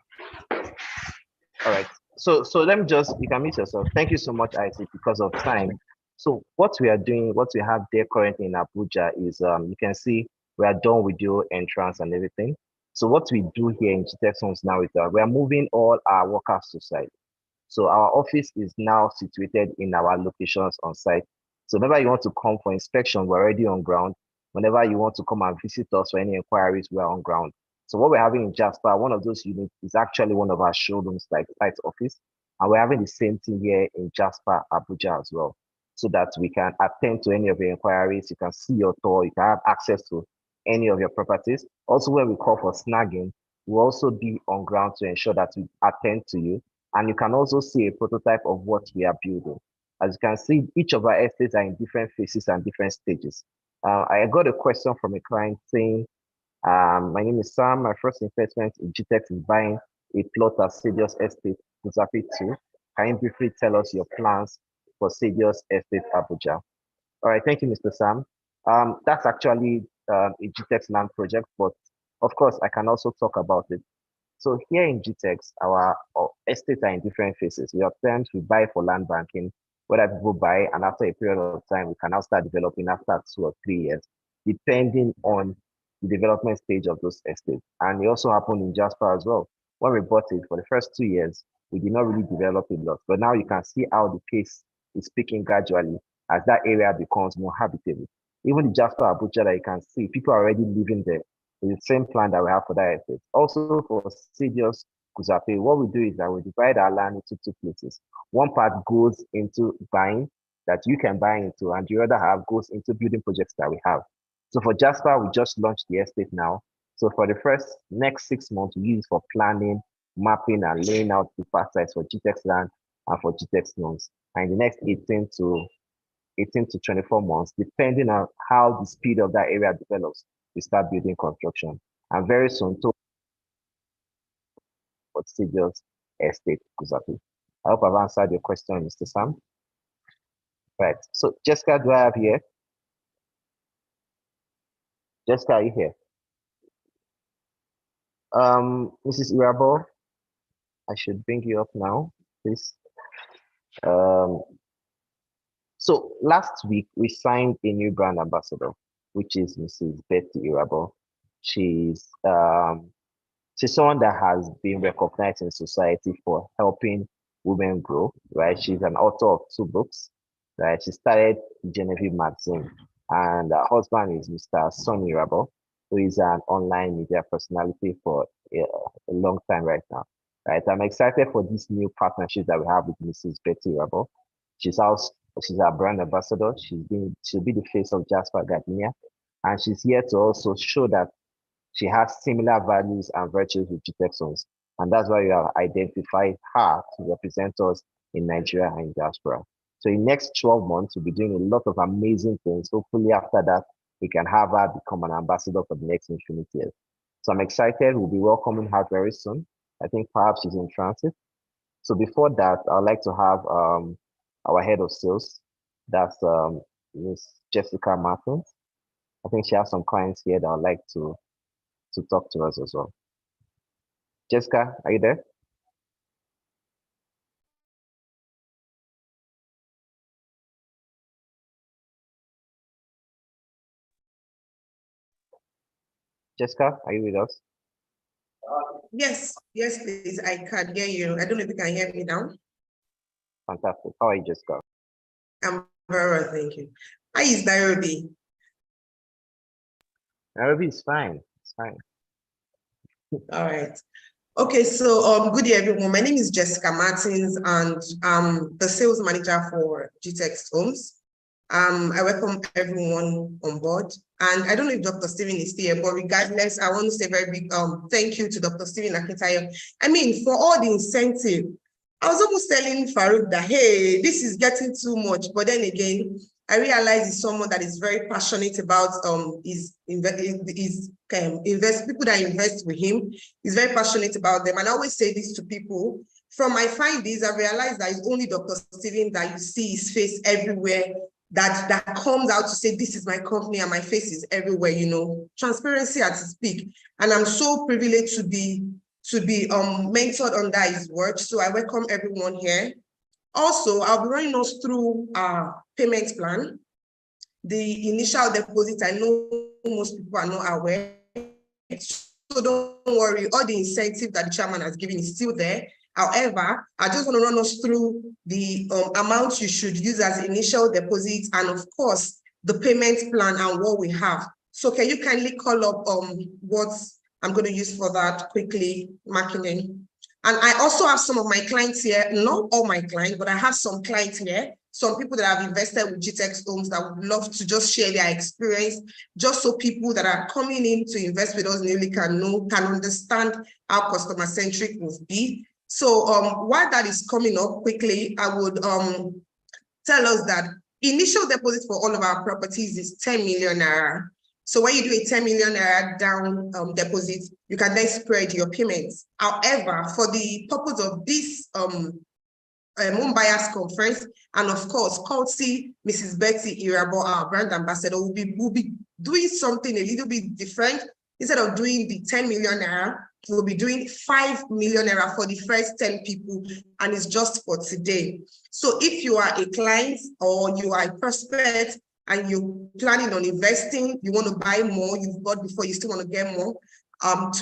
All right. So let me just, you can mute yourself. Thank you so much, Isaac, because of time. So what we are doing, what we have there currently in Abuja is, you can see we are done with your entrance and everything. So what we do here in GTEX Homes now is that we are moving all our workers to site. So our office is now situated in our locations on site. So whenever you want to come for inspection, we're already on ground. Whenever you want to come and visit us for any inquiries, we're on ground. So what we're having in Jasper, one of those units is actually one of our showrooms, like site office. And we're having the same thing here in Jasper, Abuja as well, so that we can attend to any of your inquiries. You can see your tour, you can have access to any of your properties. Also, when we call for snagging, we'll also be on ground to ensure that we attend to you. And you can also see a prototype of what we are building. As you can see, each of our estates are in different phases and different stages. I got a question from a client saying, my name is Sam. My first investment in GTEX is buying a plot at Sadius Estate, Kusapi 2. Can you briefly tell us your plans for Sadius Estate, Abuja? All right, thank you, Mr. Sam. That's actually a GTEX land project, but of course, I can also talk about it. So here in GTEX, our estates are in different phases. We have times we buy for land banking, whether people buy, and after a period of time, we can now start developing after 2 or 3 years, depending on the development stage of those estates. And it also happened in Jasper as well. When we bought it for the first 2 years, we did not really develop a lot, but now you can see how the pace is picking gradually as that area becomes more habitable. Even the Jasper Abuja that you can see, people are already living there. It's the same plan that we have for that estate. Also for Sadius Kusape, what we do is that we divide our land into 2 places. One part goes into buying that you can buy into, and the other half goes into building projects that we have. So for Jasper, we just launched the estate now. So for the next 6 months, we use it for planning, mapping, and laying out the part size for GTEx land and for GTEx loans. And in the next 18 to 24 months, depending on how the speed of that area develops, we start building construction. And very soon, prestigious estate, Kusapi. I hope I've answered your question, Mr. Sam. Right. So, Jessica, do I have here? Jessica, are you here? Mrs. Irabo, I should bring you up now, please. So last week we signed a new brand ambassador, which is Mrs. Betty Irabo. She's someone that has been recognized in society for helping women grow, right? She's an author of 2 books, right? She started Genevieve Magazine, and her husband is Mr. Sonny Irabo, who is an online media personality for a long time right now, right? I'm excited for this new partnership that we have with Mrs. Betty Irabo. She's our brand ambassador. She'll be the face of Jasper Gardenia, and she's here to also show that she has similar values and virtues with GTEx, and that's why we have identified her to represent us in Nigeria and in diaspora. So in the next 12 months, we'll be doing a lot of amazing things. Hopefully after that, we can have her become an ambassador for the next infinite years. So I'm excited. We'll be welcoming her very soon. I think perhaps she's in transit. So before that, I'd like to have our head of sales, that's Miss Jessica Martins. I think she has some clients here that I'd like to talk to us as well. Jessica, are you there? Jessica, are you with us?
Yes, please. I can hear you. I don't know if you can hear me now.
Fantastic. How are you, Jessica?
I'm very well, thank you. How is Nairobi?
Nairobi is fine. It's fine.
All right. Okay, so good day, everyone. My name is Jessica Martins, and I'm the sales manager for GTEx Homes. I welcome everyone on board. And I don't know if Dr. Stephen is still here, but regardless, I want to say a very big thank you to Dr. Stephen Akintayo. I mean, for all the incentive. I was almost telling Farouk that, hey, this is getting too much. But then again, I realize he's someone that is very passionate about people that invest with him. He's very passionate about them. And I always say this to people. From my findings, I realized that it's only Dr. Stephen that you see his face everywhere, that comes out to say, this is my company and my face is everywhere, transparency at its peak. And I'm so privileged to be mentored under his work. So I welcome everyone here. Also, I'll be running us through our payment plan. The initial deposit, I know most people are not aware. So don't worry, all the incentive that the chairman has given is still there. However, I just want to run us through the amount you should use as initial deposit and of course, the payment plan and what we have. So can you kindly call up what I'm going to use for that quickly, marketing. And I also have some of my clients here, not all my clients, but I have some clients here, some people that have invested with GTEx Homes that would love to just share their experience, just so people that are coming in to invest with us newly can understand how customer-centric we'll be. So while that is coming up quickly, I would tell us that initial deposit for all of our properties is 10 million naira. So when you do a 10 million naira down deposit, you can then spread your payments. However, for the purpose of this home buyers conference, and of course, courtesy Mrs. Betty Irabo, our brand ambassador, will be doing something a little bit different. Instead of doing the 10 million naira, we'll be doing 5 million naira for the first 10 people, and it's just for today. So if you are a client or you are a prospect and you're planning on investing, you want to buy more, you've bought before, you still want to get more,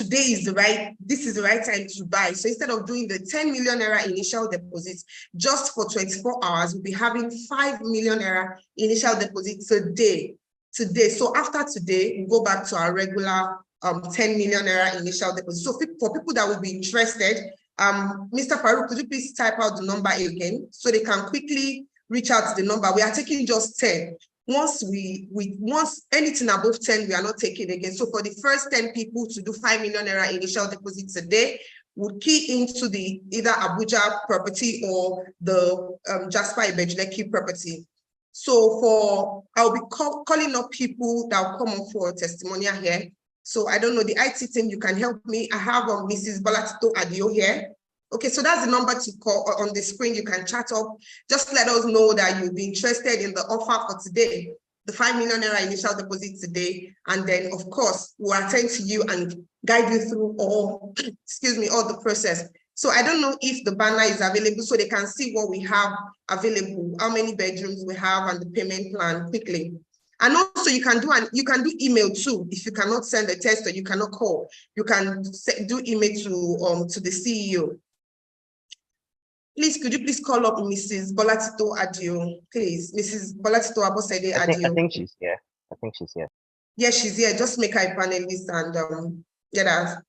this is the right time to buy. So instead of doing the 10 million naira initial deposits just for 24 hours, we'll be having 5 million naira initial deposit today. So after today, we go back to our regular 10 million naira initial deposit. So for people that would be interested, Mr. Farouk, could you please type out the number again so they can quickly reach out to the number? We are taking just 10. once once anything above 10, we are not taking again. So for the first 10 people to do 5 million naira initial deposits a day, would key into the either Abuja property or the Jasper Ibejuleki property. So I'll be calling up people that will come up for testimonial here. So I don't know, the IT team, you can help me. I have Mrs. Bolatito Adio here. Okay, so that's the number to call on the screen. You can chat up. Just let us know that you'll be interested in the offer for today, the 5 million naira initial deposit today. And then, of course, we'll attend to you and guide you through all, all the process. So I don't know if the banner is available so they can see what we have available, how many bedrooms we have and the payment plan quickly. And also you can do email too. If you cannot send a text or you cannot call, you can do email to the CEO. Please, could you please call up Mrs. Bolatito Adio, please? Mrs. Bolatito Abosede Adio.
I think she's here. I think she's here.
Yes, she's here. Just make her a panelist and get her.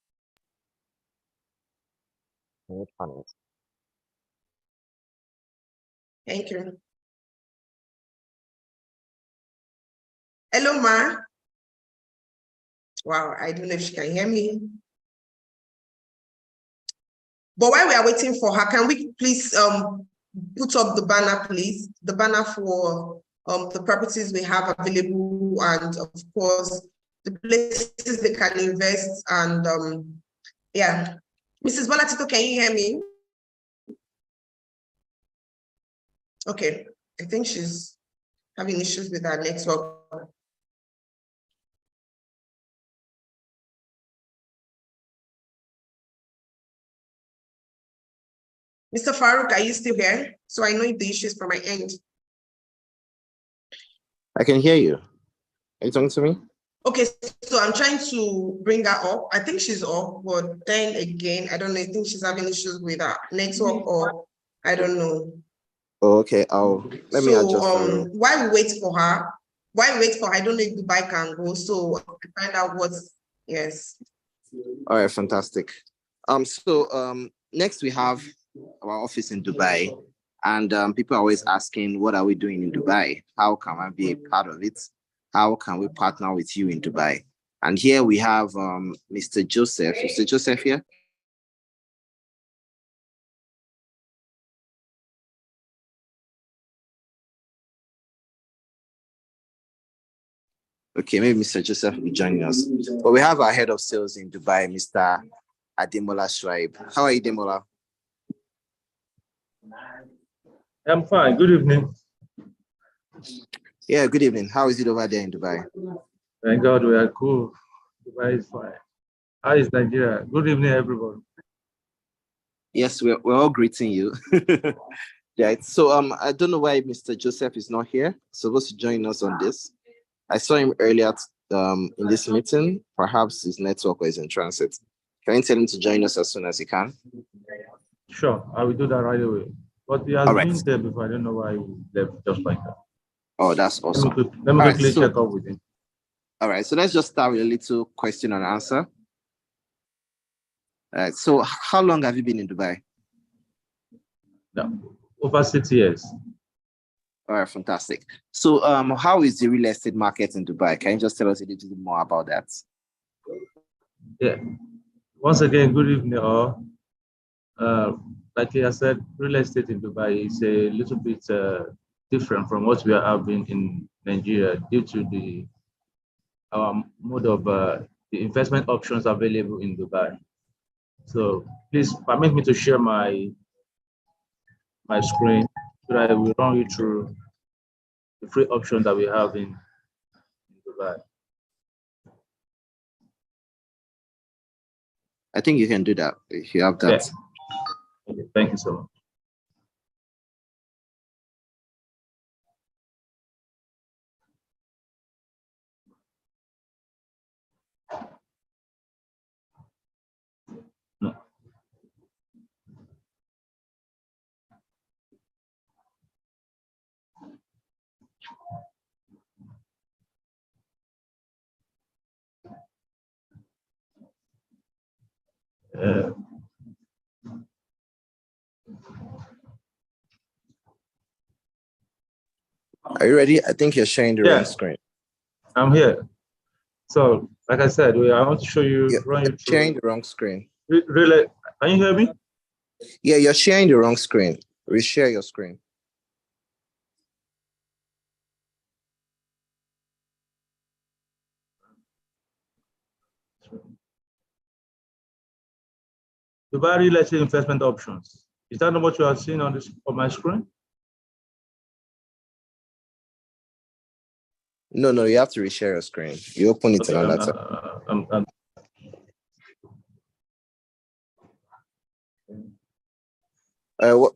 Thank you. Hello, ma. Wow, I don't know if she can hear me. But while we are waiting for her, can we please put up the banner, please? The banner for the properties we have available and, of course, the places they can invest. And yeah. Mrs. Bolatito, can you hear me? Okay, I think she's having issues with her network. Mr. Farouk, are you still here? So I know if the issue is from my end.
I can hear you. Are you talking to me?
Okay, so I'm trying to bring her up. I think she's up, but then again, I don't know. I think she's having issues with her network or I don't know.
Oh, okay, let me adjust her.
While we wait for her, I don't know if Dubai can go, so I find out what's, yes.
All right, fantastic. Next we have our office in Dubai, and people are always asking, what are we doing in Dubai? How can I be a part of it? How can we partner with you in Dubai? And here we have Mr. Joseph. Mr. Joseph here? Okay, maybe Mr. Joseph will be joining us. But we have our head of sales in Dubai, Mr. Ademola Shraib. How are you, Ademola?
I'm fine. Good evening.
Yeah, good evening. How is it over there in Dubai?
Thank God we are cool. Dubai is fine. How is Nigeria? Good evening, everyone.
Yes, we're all greeting you. Right. So I don't know why Mr. Joseph is not here. He's supposed to join us on this. I saw him earlier in this meeting. Perhaps his network is in transit. Can you tell him to join us as soon as he can?
Sure, I will do that right away. But he has been there before. I don't know why he left just like that.
Oh, that's awesome.
Let me quickly check up with him.
All right, so let's just start with a little question and answer. All right, so how long have you been in Dubai?
No, over 6 years.
All right, fantastic. So how is the real estate market in Dubai? Can you just tell us a little bit more about that?
Yeah. Once again, good evening all. Like I said, real estate in Dubai is a little bit different from what we are having in Nigeria due to our mode of the investment options available in Dubai. So please permit me to share my screen so that I will run you through the free option that we have in Dubai.
I think you can do that if you have that.
Yeah. Okay, thank you so much. No.
Are you ready? I think you're sharing the wrong screen.
I'm here. So, like I said, I want to show you, run you through.
Sharing the wrong screen.
Really? Can you hear me?
Yeah, you're sharing the wrong screen. Reshare your screen.
Dubai real estate investment options. Is that not what you are seeing on this on my screen?
No, you have to reshare your screen. You open it
Okay,
another time.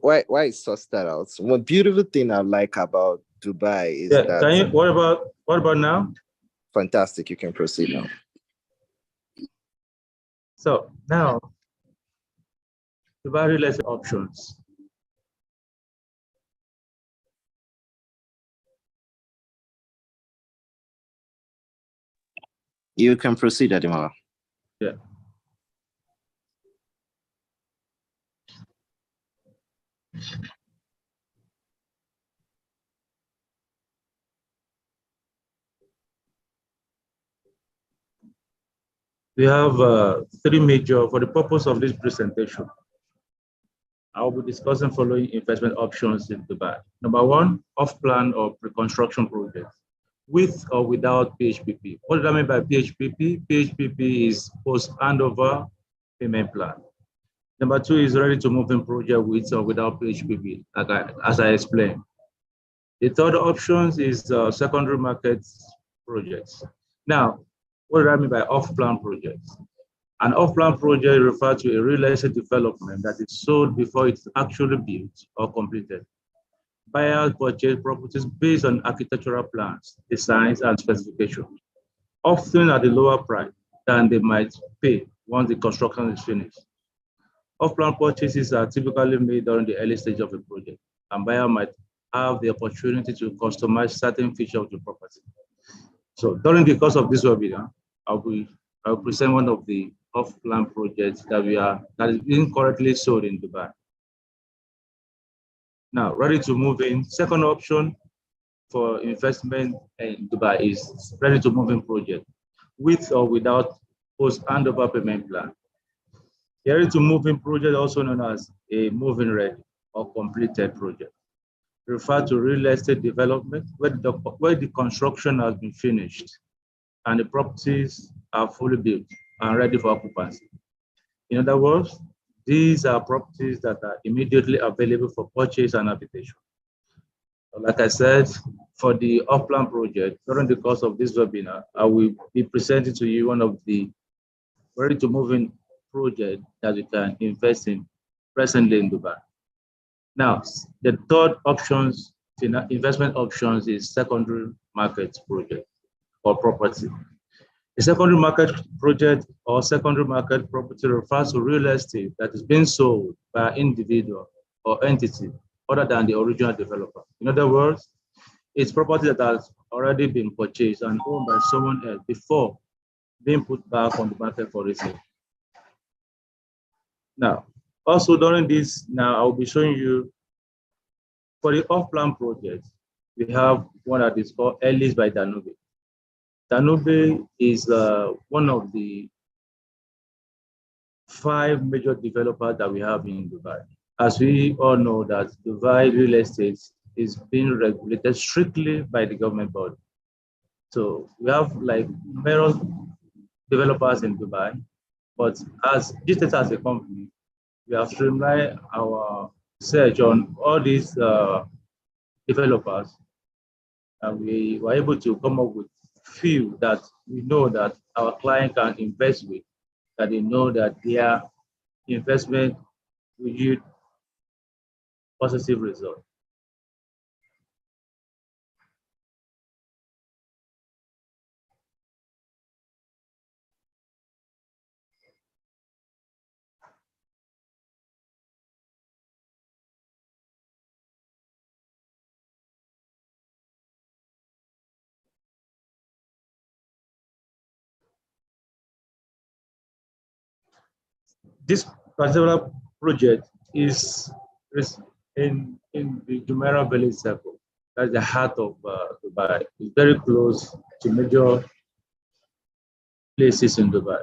Why suss that out? One beautiful thing I like about Dubai is that.
Can you? What about now?
Fantastic. You can proceed now.
So now, Dubai real estate options.
You can proceed, Adimola.
Yeah. We have three major, for the purpose of this presentation, I will be discussing following investment options in Dubai. Number one, off-plan or pre-construction projects, with or without PHPP. What do I mean by PHPP? PHPP is post-handover payment plan. Number two is ready-to-move-in project with or without PHPP, as I explained. The third option is secondary market projects. Now, what do I mean by off-plan projects? An off-plan project refers to a real estate development that is sold before it's actually built or completed. Buyers purchase properties based on architectural plans, designs, and specifications, often at a lower price than they might pay once the construction is finished. Off-plan purchases are typically made during the early stage of a project, and buyer might have the opportunity to customize certain features of the property. So during the course of this webinar, I'll present one of the off-plan projects that is being currently sold in Dubai. Now, ready to move in. Second option for investment in Dubai is ready to move in project, with or without post-handover payment plan. The ready to move in project, also known as a move-in ready or completed project, refer to real estate development where the construction has been finished and the properties are fully built and ready for occupancy. In other words, these are properties that are immediately available for purchase and habitation. Like I said, for the off-plan project, during the course of this webinar, I will be presenting to you one of the ready-to-move-in projects that you can invest in presently in Dubai. Now, the third investment options is secondary market project or property. A secondary market project or secondary market property refers to real estate that is being sold by an individual or entity other than the original developer. In other words, it's property that has already been purchased and owned by someone else before being put back on the market for resale. Now, also during this, I'll be showing you for the off-plan project, we have one that is called Ellis by Danube. Danube is one of the 5 major developers that we have in Dubai. As we all know that Dubai real estate is being regulated strictly by the government body. So we have like numerous developers in Dubai, but as GTEX as a company, we have streamlined our search on all these developers, and we were able to come up with few that we know that our client can invest with, that they know that their investment will yield positive results. This particular project is in the Jumeirah Village Circle. That's the heart of Dubai. It's very close to major places in Dubai.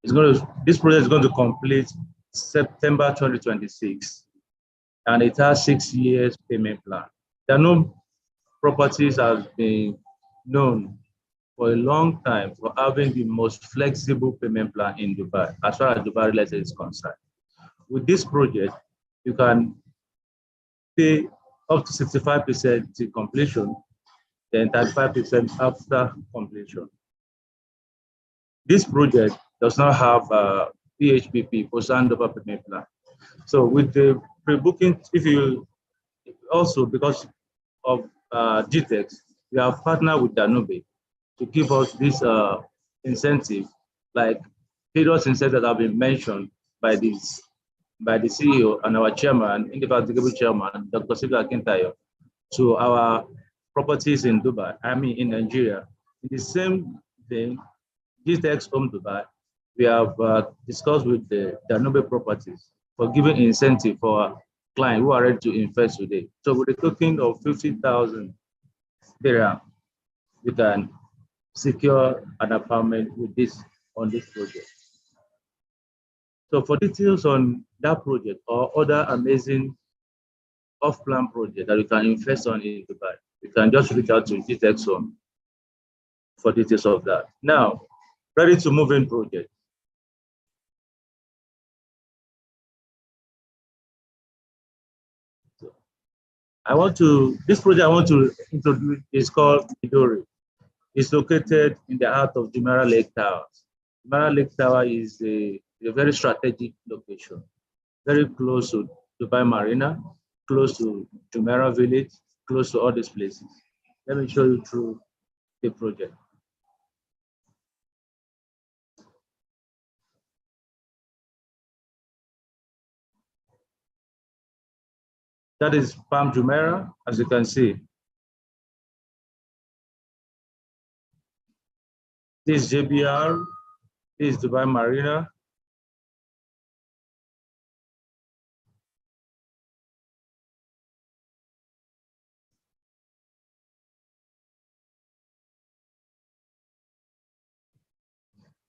This project is going to complete September 2026, and it has 6 years payment plan. There are no properties has been known for a long time for having the most flexible payment plan in Dubai, as far as Dubai real estate is concerned. With this project, you can pay up to 65% to completion, then 35% after completion. This project does not have a PHPP, post handover payment plan. So with the pre-booking, if you also, because of GTEX, we have partnered with Danube to give us this incentive, like various incentives that have been mentioned by the CEO and our chairman, indefatigable chairman, Dr. Sylvia Akintayo, to our properties in Dubai, in Nigeria. In the same vein, GTEX Home Dubai, we have discussed with the Danube properties for giving incentive for our clients who are ready to invest today. So with a token of 50,000 dirham, we can secure an apartment with this on this project. So for details on that project or other amazing off-plan project that you can invest on in Dubai, you can just reach out to GTEX Home for details of that. Now, ready to move in project. This project I want to introduce is called Midori. It's located in the heart of Jumeirah Lake Towers. Jumeirah Lake Tower is a very strategic location, very close to Dubai Marina, close to Jumeirah Village, close to all these places. Let me show you through the project. That is Palm Jumeirah, as you can see. This is JBR, this is Dubai Marina.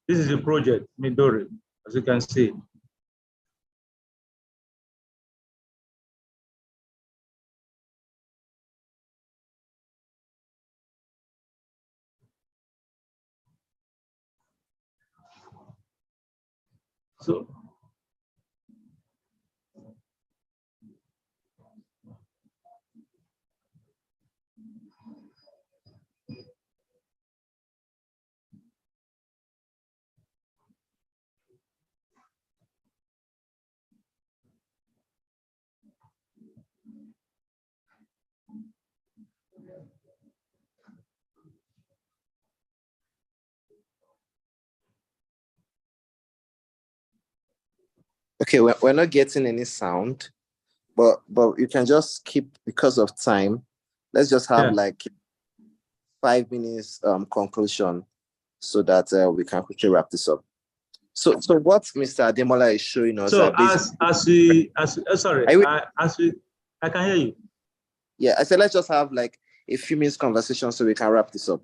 This is the project, Midori, as you can see. So,
Okay, we're not getting any sound, but you can just keep, because of time, let's just have like 5 minutes conclusion so that we can quickly wrap this up. So what Mr. Ademola is showing us.
So I can hear you.
Yeah, I said let's just have like a few minutes conversation so we can wrap this up.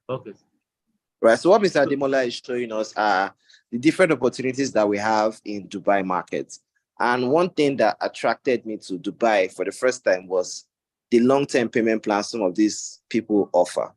Okay.
Right. So what Mr. Ademola is showing us are the different opportunities that we have in Dubai market. And one thing that attracted me to Dubai for the first time was the long-term payment plan some of these people offer.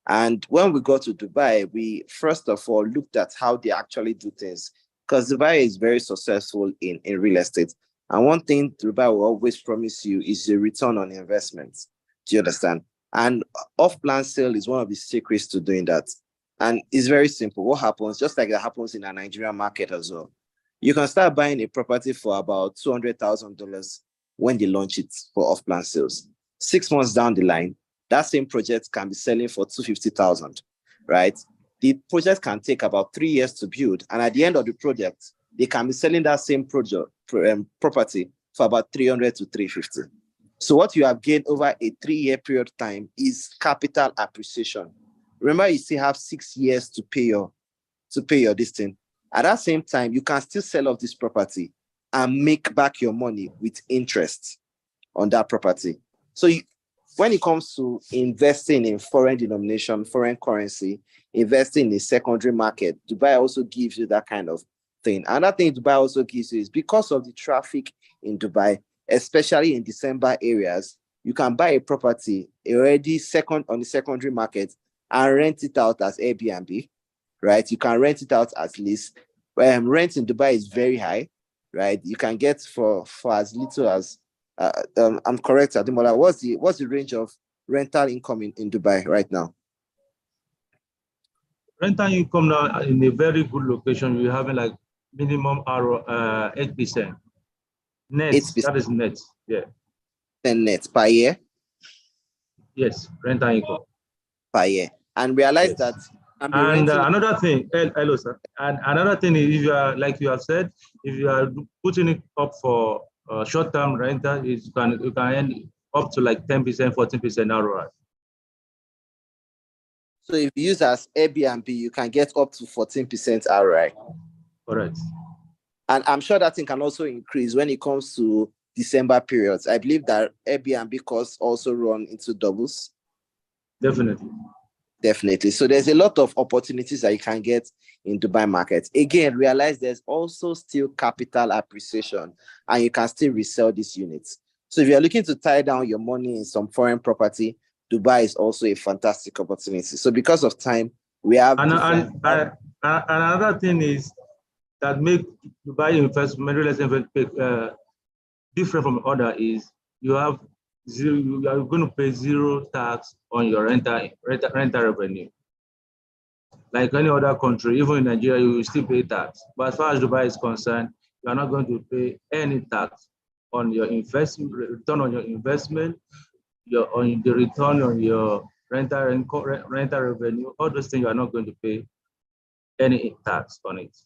And when we got to Dubai, we first of all looked at how they actually do things, because Dubai is very successful in real estate. And one thing Dubai will always promise you is a return on investment. Do you understand? And off-plan sale is one of the secrets to doing that. And it's very simple. What happens, just like that happens in a Nigerian market as well, you can start buying a property for about $200,000 when they launch it for off-plan sales. 6 months down the line, that same project can be selling for $250,000, right? The project can take about 3 years to build, and at the end of the project, they can be selling that same property for about $300,000 to $350,000. So what you have gained over a 3-year period of time is capital appreciation. Remember, you still have 6 years to pay your this thing. At that same time, you can still sell off this property and make back your money with interest. on that property. So when it comes to investing in foreign denomination, foreign currency, investing in the secondary market, Dubai also gives you that kind of thing. Another thing Dubai also gives you is because of the traffic in Dubai, especially in December areas, you can buy a property already on the secondary market and rent it out as Airbnb, right? You can rent it out as lease. Rent in Dubai is very high, right? You can get for as little as I'm correct, Ademola. What's the range of rental income in Dubai right now?
Rental income now in a very good location, you're having like minimum 8%. Net,
8%.
that is net, yeah.
10 net per year?
Yes, rental income.
Per year. And realize that.
And another thing, hello, sir. And another thing is, if you are, like you have said, if you are putting it up for short-term rental, you can end up to like 10%, 14% ROI.
So if you use as Airbnb, you can get up to 14% ROI.
Correct.
And I'm sure that thing can also increase when it comes to December periods. I believe that Airbnb costs also run into doubles. Definitely. So there's a lot of opportunities that you can get in Dubai market. Again, realize there's also still capital appreciation and you can still resell these units. So if you're looking to tie down your money in some foreign property, Dubai is also a fantastic opportunity. So because of time, we have
another thing is that make Dubai investment real estate different from other is you are going to pay zero tax on your rental revenue. Like any other country, even in Nigeria, you will still pay tax. But as far as Dubai is concerned, you are not going to pay any tax on your investment, return on your investment, on the return on your rental revenue. All those things you are not going to pay any tax on it.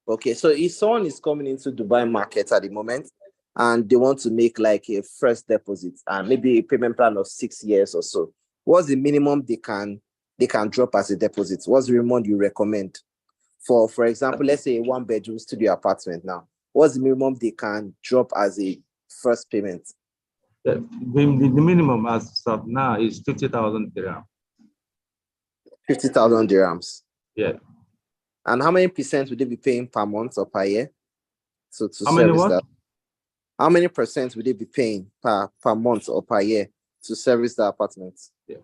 Okay, so if someone is coming into Dubai market at the moment and they want to make like a first deposit and maybe a payment plan of 6 years or so, what's the minimum they can drop as a deposit? What's the minimum you recommend? For example, let's say a 1-bedroom studio apartment now. What's the minimum they can drop as a first payment?
The minimum as of now is 50,000 dirham.
50,000 dirhams.
Yeah.
And how many percent would they be paying per month or per year? So to
how many
service
what?
that. How many percent would they be paying per month or per year to service the apartment?
Yeah,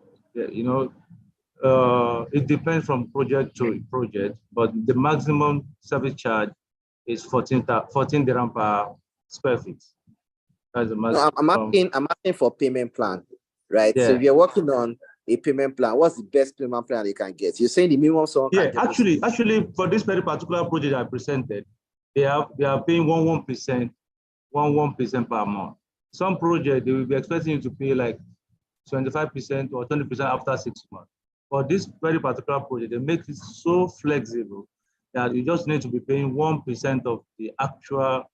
you know, it depends from project to project, but the maximum service charge is 14 dirham per square feet. That's the maximum.
No, I'm asking for payment plan, right? Yeah. So if you're working on a payment plan, what's the best payment plan you can get? You're saying the minimum someone can get.
Actually, for this very particular project I presented, they are paying 1% per month. Some project they will be expecting you to pay like 25% or 20% after 6 months. For this very particular project, they make it so flexible that you just need to be paying 1% of the actual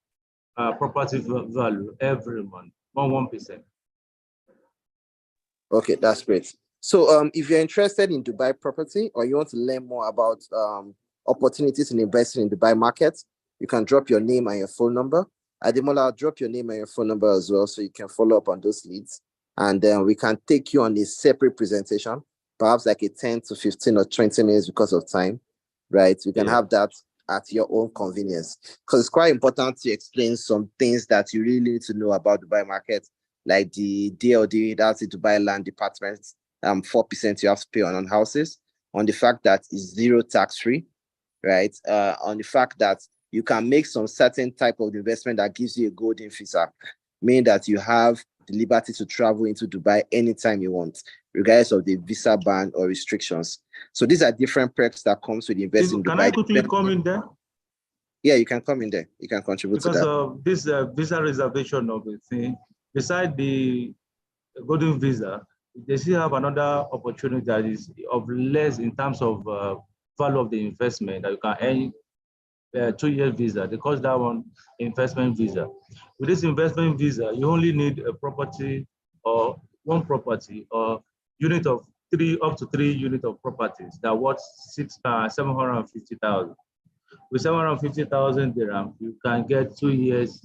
property value every month, 1%.
Okay, that's great. So if you're interested in Dubai property or you want to learn more about opportunities in investing in Dubai market, you can drop your name and your phone number. Ademola, I'll drop your name and your phone number as well so you can follow up on those leads. And then we can take you on a separate presentation, perhaps like a 10 to 15 or 20 minutes because of time, right? You can have that at your own convenience. Because it's quite important to explain some things that you really need to know about Dubai market, like the DLD, that's the Dubai Land Department, 4% you have to pay on houses, on the fact that it's zero tax-free, right? On the fact that you can make some certain type of investment that gives you a golden visa, meaning that you have the liberty to travel into Dubai anytime you want, regardless of the visa ban or restrictions. So these are different perks that comes with investing in Dubai.
Can I quickly come in there?
Yeah, you can come in there. You can contribute
because
to that.
of this visa reservation of the thing, beside the golden visa, they still have another opportunity that is of less in terms of value of the investment that you can earn. 2-year visa, they call that one investment visa. With this investment visa, you only need a property or one property or unit of up to 3 units of properties that worth 750,000. With 750,000 dirham, you can get 2 years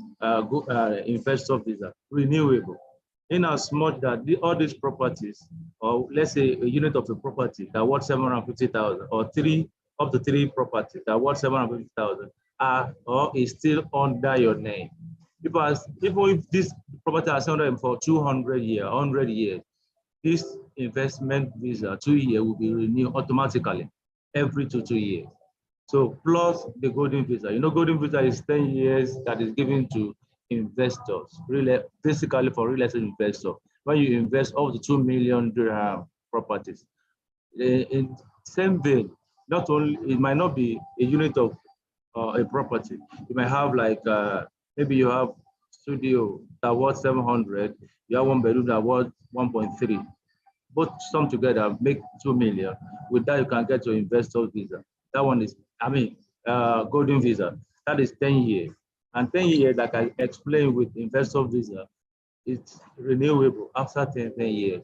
investor visa, renewable. In as much that all these properties, or let's say a unit of a property that worth 750,000, or up to three properties that worth 750,000 are or is still under your name. Because even if this property has under for 200 years, 100 years, this investment visa 2 year will be renewed automatically every 2 years. So plus the golden visa. Golden visa is 10 years that is given to investors, really basically for real estate investors. When you invest up to 2 million dirham properties. In same vein, not only it might not be a unit of a property. You might have like maybe you have studio that worth 700, you have one bedroom that worth 1.3. Both sum together make 2 million. With that, you can get your investor visa. That one is, golden visa. That is 10 years. And 10 years, like I explained with investor visa, it's renewable after 10 years.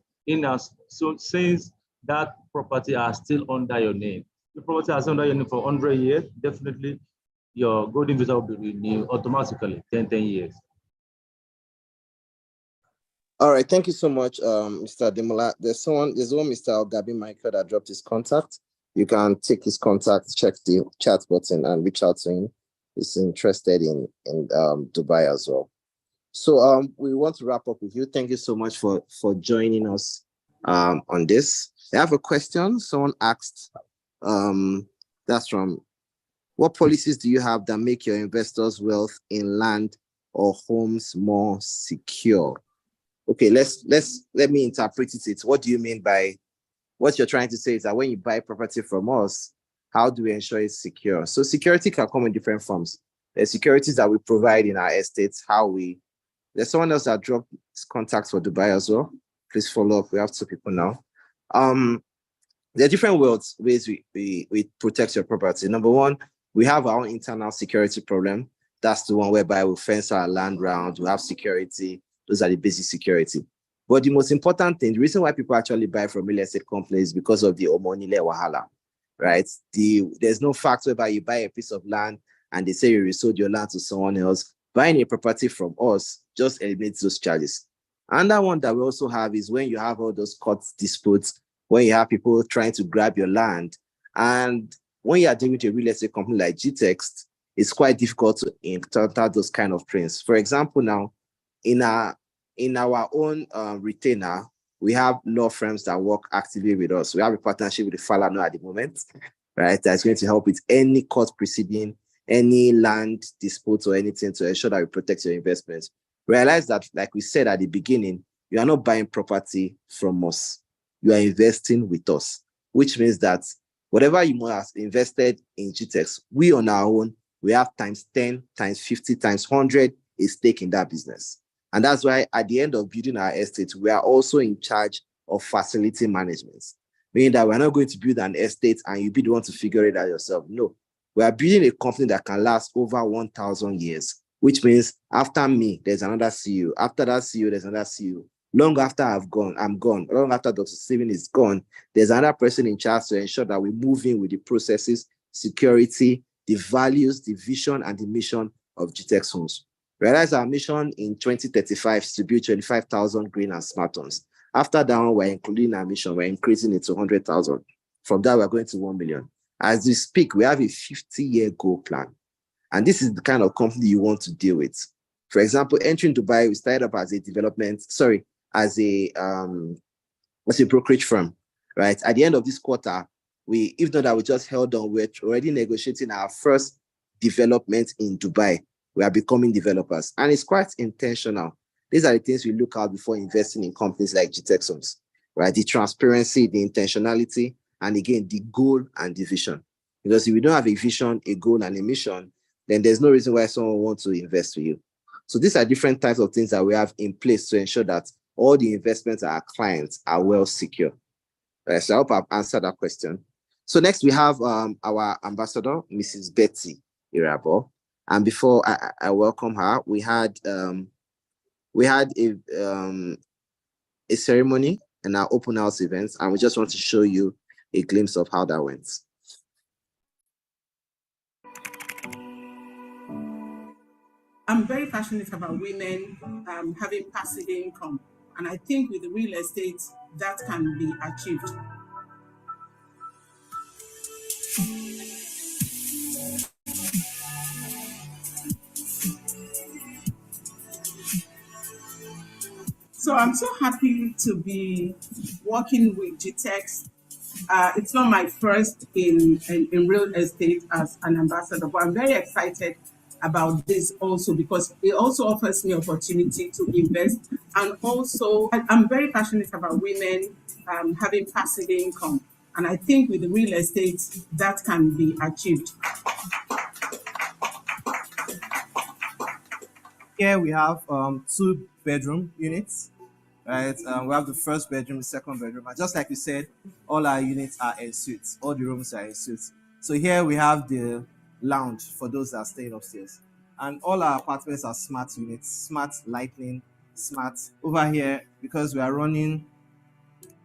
So since that property are still under your name, the property is under your name for 100 years, definitely your golden visa will be renewed automatically 10 years.
All right, thank you so much, Mr. Demola. There's one Mr. Algabi Michael that dropped his contact. You can take his contact, check the chat button, and reach out to him. He's interested in Dubai as well. So we want to wrap up with you. Thank you so much for joining us on this. I have a question. Someone asked, that's from, what policies do you have that make your investors' wealth in land or homes more secure? Okay, let me interpret it. What do you mean by, what you're trying to say is that when you buy property from us, how do we ensure it's secure? So security can come in different forms. The securities that we provide in our estates, there's someone else that dropped contacts for Dubai as well. Please follow up. We have 2 people now. There are different ways we protect your property. Number one, we have our own internal security problem. That's the one whereby we fence our land round, we have security. Those are the basic security. But the most important thing, the reason why people actually buy from real estate companies is because of the Omonile Wahala, right? There's no fact whereby you buy a piece of land and they say you resold your land to someone else. Buying a property from us just eliminates those charges. And that one that we also have is when you have all those court disputes, when you have people trying to grab your land. And when you are dealing with a real estate company like GTEX, it's quite difficult to encounter those kind of things. For example, now, in our own retainer, we have law firms that work actively with us. We have a partnership with the Falano at the moment, right? That's going to help with any court proceeding, any land dispute or anything to ensure that we protect your investments. Realize that, like we said at the beginning, you are not buying property from us. You are investing with us, which means that whatever you have invested in GTEX, we on our own, we have times 10, times 50, times 100 a stake in that business. And that's why at the end of building our estate, we are also in charge of facility management, meaning that we're not going to build an estate and you be the one to figure it out yourself. No, we are building a company that can last over 1,000 years, which means after me, there's another CEO. After that CEO, there's another CEO. Long after I'm gone. Long after Dr. Steven is gone, there's another person in charge to ensure that we move in with the processes, security, the values, the vision, and the mission of GTEX Homes. Realize our mission in 2035 is to build 25,000 green and smart homes. After that one, we're including our mission, we're increasing it to 100,000. From that, we're going to 1 million. As we speak, we have a 50-year goal plan. And this is the kind of company you want to deal with. For example, entering Dubai, we started up as a brokerage firm, right? At the end of this quarter, even though that we just held on, we're already negotiating our first development in Dubai. We are becoming developers, and it's quite intentional. These are the things we look at before investing in companies like GTEX Homes, right? The transparency, the intentionality, and again, the goal and the vision. Because if we don't have a vision, a goal, and a mission, then there's no reason why someone wants to invest with you. So these are different types of things that we have in place to ensure that all the investments of our clients are well secure. Right, so I hope I've answered that question. So next we have our ambassador, Mrs. Betty Irabo. And before I welcome her, we had a ceremony and our open house events, and we just want to show you a glimpse of how that went.
I'm very passionate about women having passive income. And I think with real estate, that can be achieved. So I'm so happy to be working with GTEX. It's not my first in real estate as an ambassador, but I'm very excited about this also because it also offers me opportunity to invest. And also, I'm very passionate about women having passive income. And I think with real estate, that can be achieved.
Here we have 2 bedroom units, right? We have the first bedroom, the second bedroom, and just like you said, all our units are en suites. All the rooms are en suites. So here we have the lounge for those that are staying upstairs, and all our apartments are smart units, smart lighting, smart. Over here, because we are running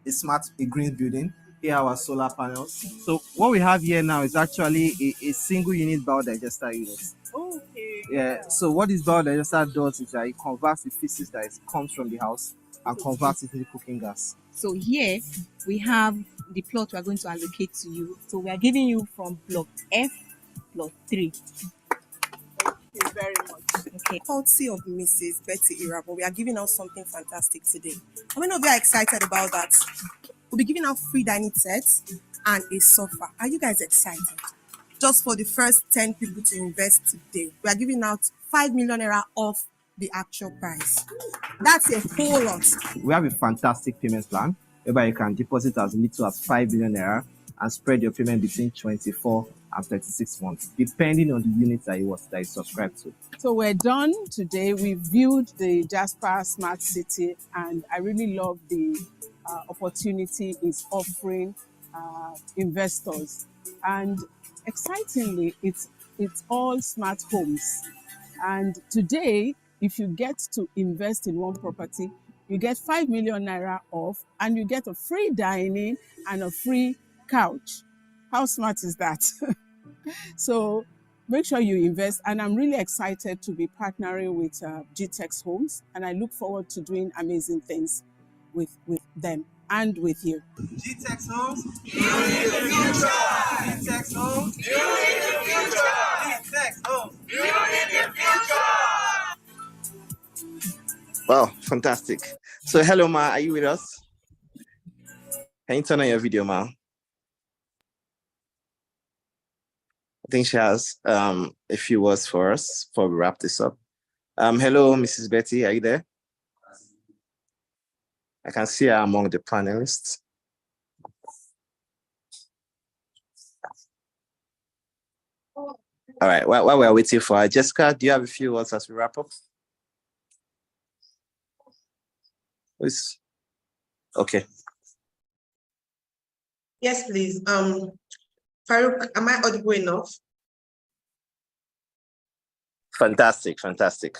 a green building. Here are our solar panels. So what we have here now is actually a single unit biodigester unit.
Okay.
Yeah. So what this biodigester does is that it converts the feces that comes from the house and converts it into cooking gas.
So here we have the plot we are going to allocate to you. So we are giving you from block F, plot 3.
Thank you very much.
Okay.
Courtesy of Mrs. Betty Irabo, we are giving out something fantastic today. How many of you are excited about that? We'll be giving out free dining sets and a sofa. Are you guys excited? Just for the first 10 people to invest today, we are giving out 5 million naira off the actual price. That's a whole lot.
We have a fantastic payment plan whereby you can deposit as little as 5 million naira and spread your payment between 24 and 36 months, depending on the unit that you subscribe to.
So we're done today. We viewed the Jasper Smart City, and I really love the opportunity it's offering investors. And excitingly, it's all smart homes. And today, if you get to invest in one property, you get 5 million naira off, and you get a free dining and a free couch. How smart is that? So make sure you invest. And I'm really excited to be partnering with GTEX Homes. And I look forward to doing amazing things with them and with you.
GTEX Homes, building the future. GTEX Homes, building the future. GTEX Homes, building the future.
Wow, fantastic. So hello, Ma, are you with us? Can you turn on your video, Ma? I think she has a few words for us before we wrap this up. Hello, Mrs. Betty, are you there? I can see her among the panelists. All right, while we're waiting for her, Jessica, do you have a few words as we wrap up? Please. Okay.
Yes, please. Farouk, am I audible enough?
Fantastic, fantastic.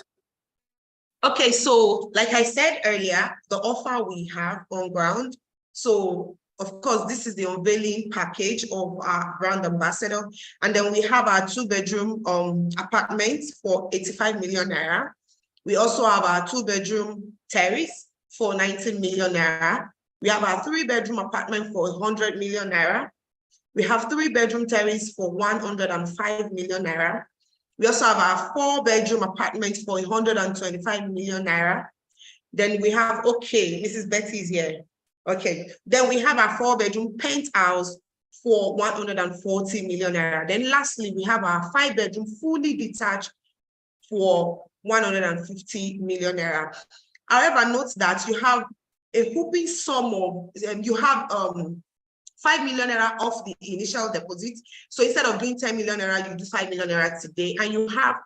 Okay, so like I said earlier, the offer we have on ground. So of course, this is the unveiling package of our brand ambassador. And then we have our 2-bedroom apartments for 85 million naira. We also have our 2-bedroom terrace for 19 million naira. We have our 3-bedroom apartment for 100 million naira. We have 3-bedroom terrace for 105 million naira. We also have our 4-bedroom apartment for 125 million naira. Then we have, okay, Mrs. Betty is here. Okay, then we have our 4-bedroom penthouse for 140 million naira. Then lastly, we have our 5-bedroom fully detached for 150 million naira. However, note that you have a whooping sum of, you have 5 million naira off the initial deposit. So instead of doing 10 million naira, you do 5 million naira today, and you have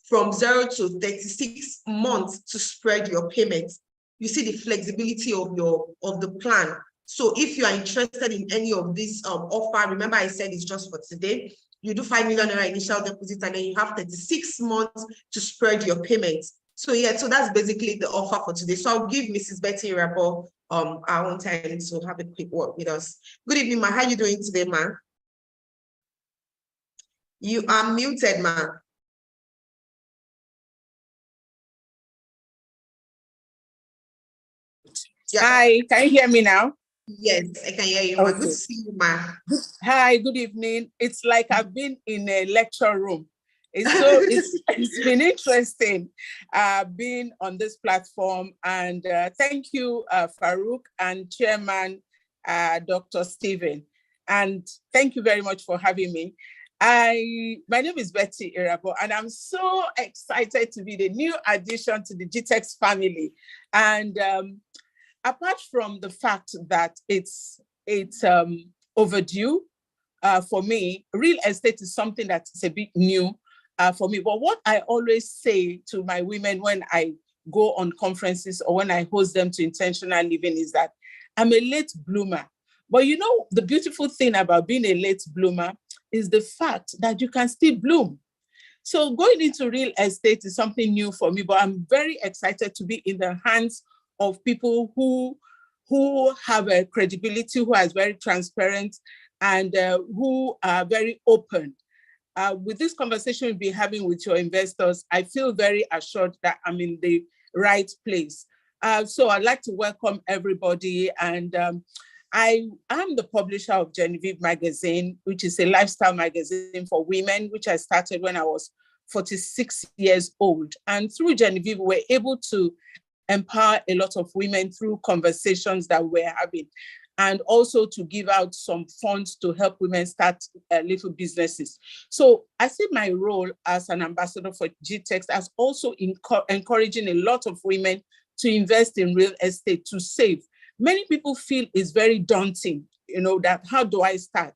from 0 to 36 months to spread your payments. You see the flexibility of the plan. So if you are interested in any of this offer, remember I said it's just for today. You do 5 million naira initial deposit, and then you have 36 months to spread your payments. So yeah, so that's basically the offer for today. So I'll give Mrs. Betty Irabo our own time to have a quick word with us. Good evening, ma. How are you doing today, ma? You are muted, ma. Yeah.
Hi, can you hear me now?
Yes, I can hear you, ma.
Okay.
Good to see you, ma.
Hi, good evening. It's like I've been in a lecture room. It's been interesting being on this platform, and thank you, Farouk and Chairman Dr. Stephen, and thank you very much for having me. My name is Betty Irabo, and I'm so excited to be the new addition to the GTEX family. And apart from the fact that it's overdue for me, real estate is something that is a bit new for me. But what I always say to my women when I go on conferences or when I host them to intentional living is that I'm a late bloomer. But you know, the beautiful thing about being a late bloomer is the fact that you can still bloom. So going into real estate is something new for me, but I'm very excited to be in the hands of people who have a credibility, who are very transparent, and who are very open. With this conversation we'll be having with your investors, I feel very assured that I'm in the right place. So I'd like to welcome everybody. And I am the publisher of Genevieve Magazine, which is a lifestyle magazine for women, which I started when I was 46 years old. And through Genevieve, we're able to empower a lot of women through conversations that we're having, and also to give out some funds to help women start little businesses. So I see my role as an ambassador for GTEX as also encouraging a lot of women to invest in real estate, to save. Many people feel it's very daunting, you know, that how do I start?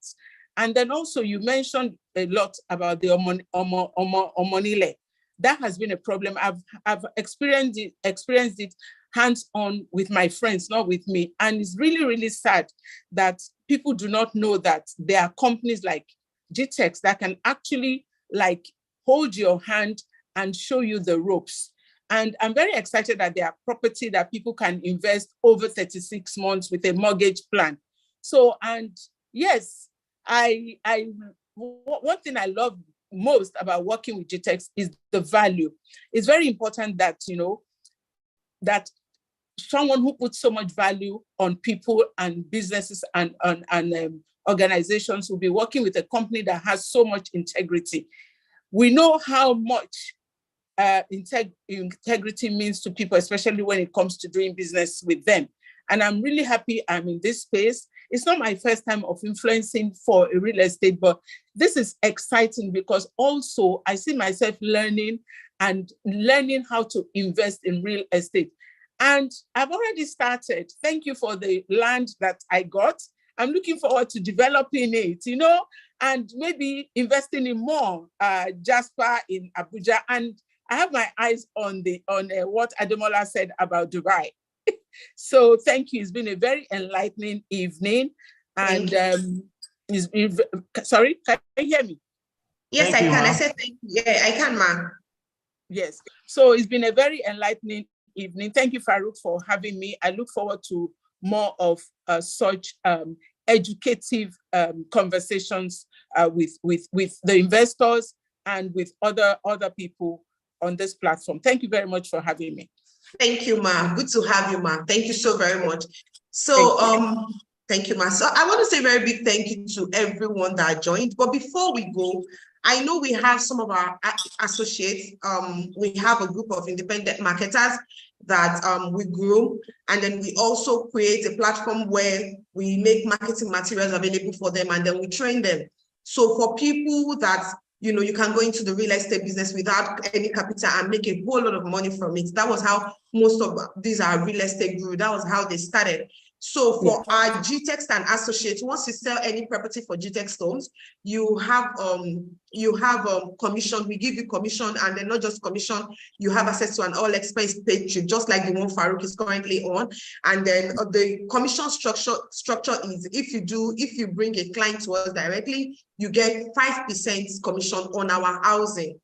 And then also you mentioned a lot about the omonile. That has been a problem. I've experienced it hands-on with my friends, not with me. And it's really, really sad that people do not know that there are companies like GTEX that can actually like hold your hand and show you the ropes. And I'm very excited that there are property that people can invest over 36 months with a mortgage plan. So, and yes, one thing I love most about working with GTEX is the value. It's very important that, you know, that someone who puts so much value on people and businesses and organizations will be working with a company that has so much integrity. We know how much integrity means to people, especially when it comes to doing business with them. And I'm really happy I'm in this space. It's not my first time of influencing for a real estate, but this is exciting because also I see myself learning how to invest in real estate. And I've already started. Thank you for the land that I got. I'm looking forward to developing it, you know, and maybe investing in more Jasper in Abuja. And I have my eyes on what Ademola said about Dubai. So thank you. It's been a very enlightening evening. And sorry, can you hear me?
Yes, I can. I said thank you. Yeah, I can, ma'am.
Yes. So it's been a very enlightening evening. Thank you, Farouk, for having me. I look forward to more of such educative conversations with the investors and with other people on this platform. Thank you very much for having me.
Thank you, ma. Good to have you, ma. Thank you so very much. So, thank you, ma. So I want to say a very big thank you to everyone that joined. But before we go, I know we have some of our associates. We have a group of independent marketers that we groom, and then we also create a platform where we make marketing materials available for them, and then we train them. So for people that, you know, you can go into the real estate business without any capital and make a whole lot of money from it. That was how most of these are real estate grew. That was how they started. So for our GTEX and associates, once you sell any property for GTEX Homes, you have commission. We give you commission, and then not just commission, you have access to an all expense page, just like the one Farouk is currently on. And then the commission structure is if you bring a client to us directly, you get 5% commission on our housing.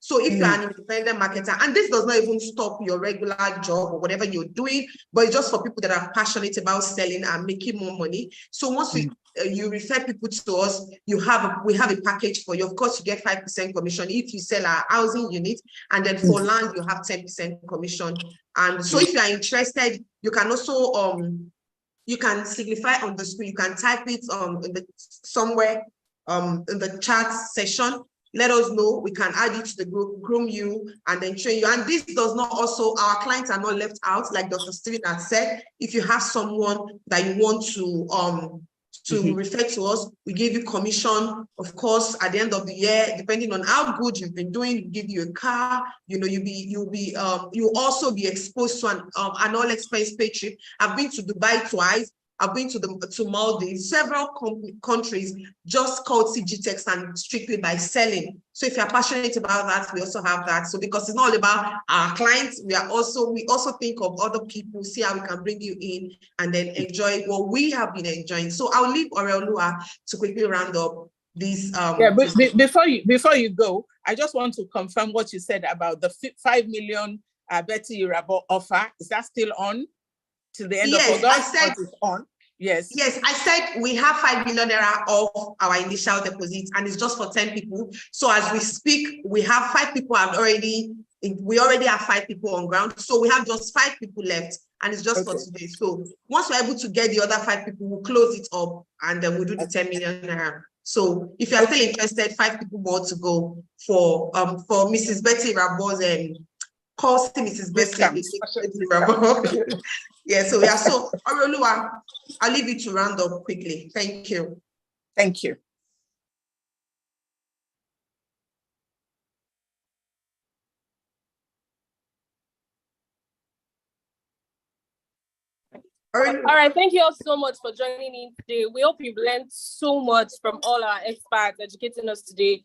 So if you're an independent marketer, and this does not even stop your regular job or whatever you're doing, but it's just for people that are passionate about selling and making more money. So once you refer people to us, we have a package for you. Of course, you get 5% commission if you sell our housing unit, and then for land, you have 10% commission. And so if you are interested, you can also you can signify on the screen. You can type it somewhere in the chat session. Let us know. We can add you to the group, groom you, and then train you. And this does not also, our clients are not left out, like Dr. Steven has said. If you have someone that you want to refer to us, we give you commission. Of course, at the end of the year, depending on how good you've been doing, we give you a car. You know, you'll also be exposed to an all expense paid trip. I've been to Dubai twice. I've been to Maldives, several countries, just called CGTEX and strictly by selling. So if you're passionate about that, we also have that. So because it's not all about our clients, we also think of other people, see how we can bring you in and then enjoy what we have been enjoying. So I'll leave Oreolua to quickly round up this.
But before you go, I just want to confirm what you said about the 5 million Betty Irabo offer. Is that still on to the end of August?
I said
it's on. Yes,
I said we have 5 million naira of our initial deposit, and it's just for 10 people. So as we speak, we have 5 people we already have 5 people on ground. So we have just 5 people left, and it's just for today. So once we're able to get the other 5 people, we'll close it up, and then we'll do the 10 million naira. So if you are still interested, 5 people more to go for Mrs. Betty Rabo's call Mrs. Betty. Yeah, so yeah, so Oreolua, I'll leave you to round up quickly. Thank you.
Thank you.
All right, thank you all so much for joining in today. We hope you've learned so much from all our experts educating us today.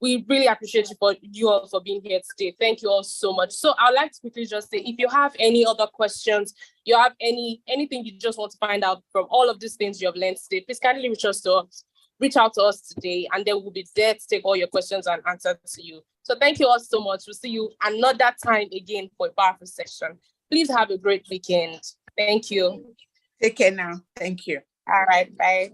We really appreciate you all for being here today. Thank you all so much. So I'd like to quickly just say, if you have any other questions, you have anything you just want to find out from all of these things you have learned today, please kindly reach out to us today, and then we'll be there to take all your questions and answer to you. So thank you all so much. We'll see you another time again for a powerful session. Please have a great weekend. Thank you.
Take care now. Thank you.
All right. Bye.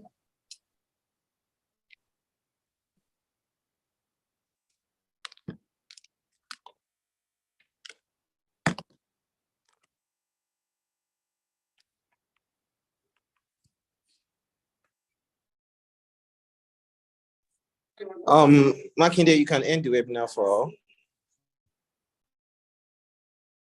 Makinde, you can end the webinar for all.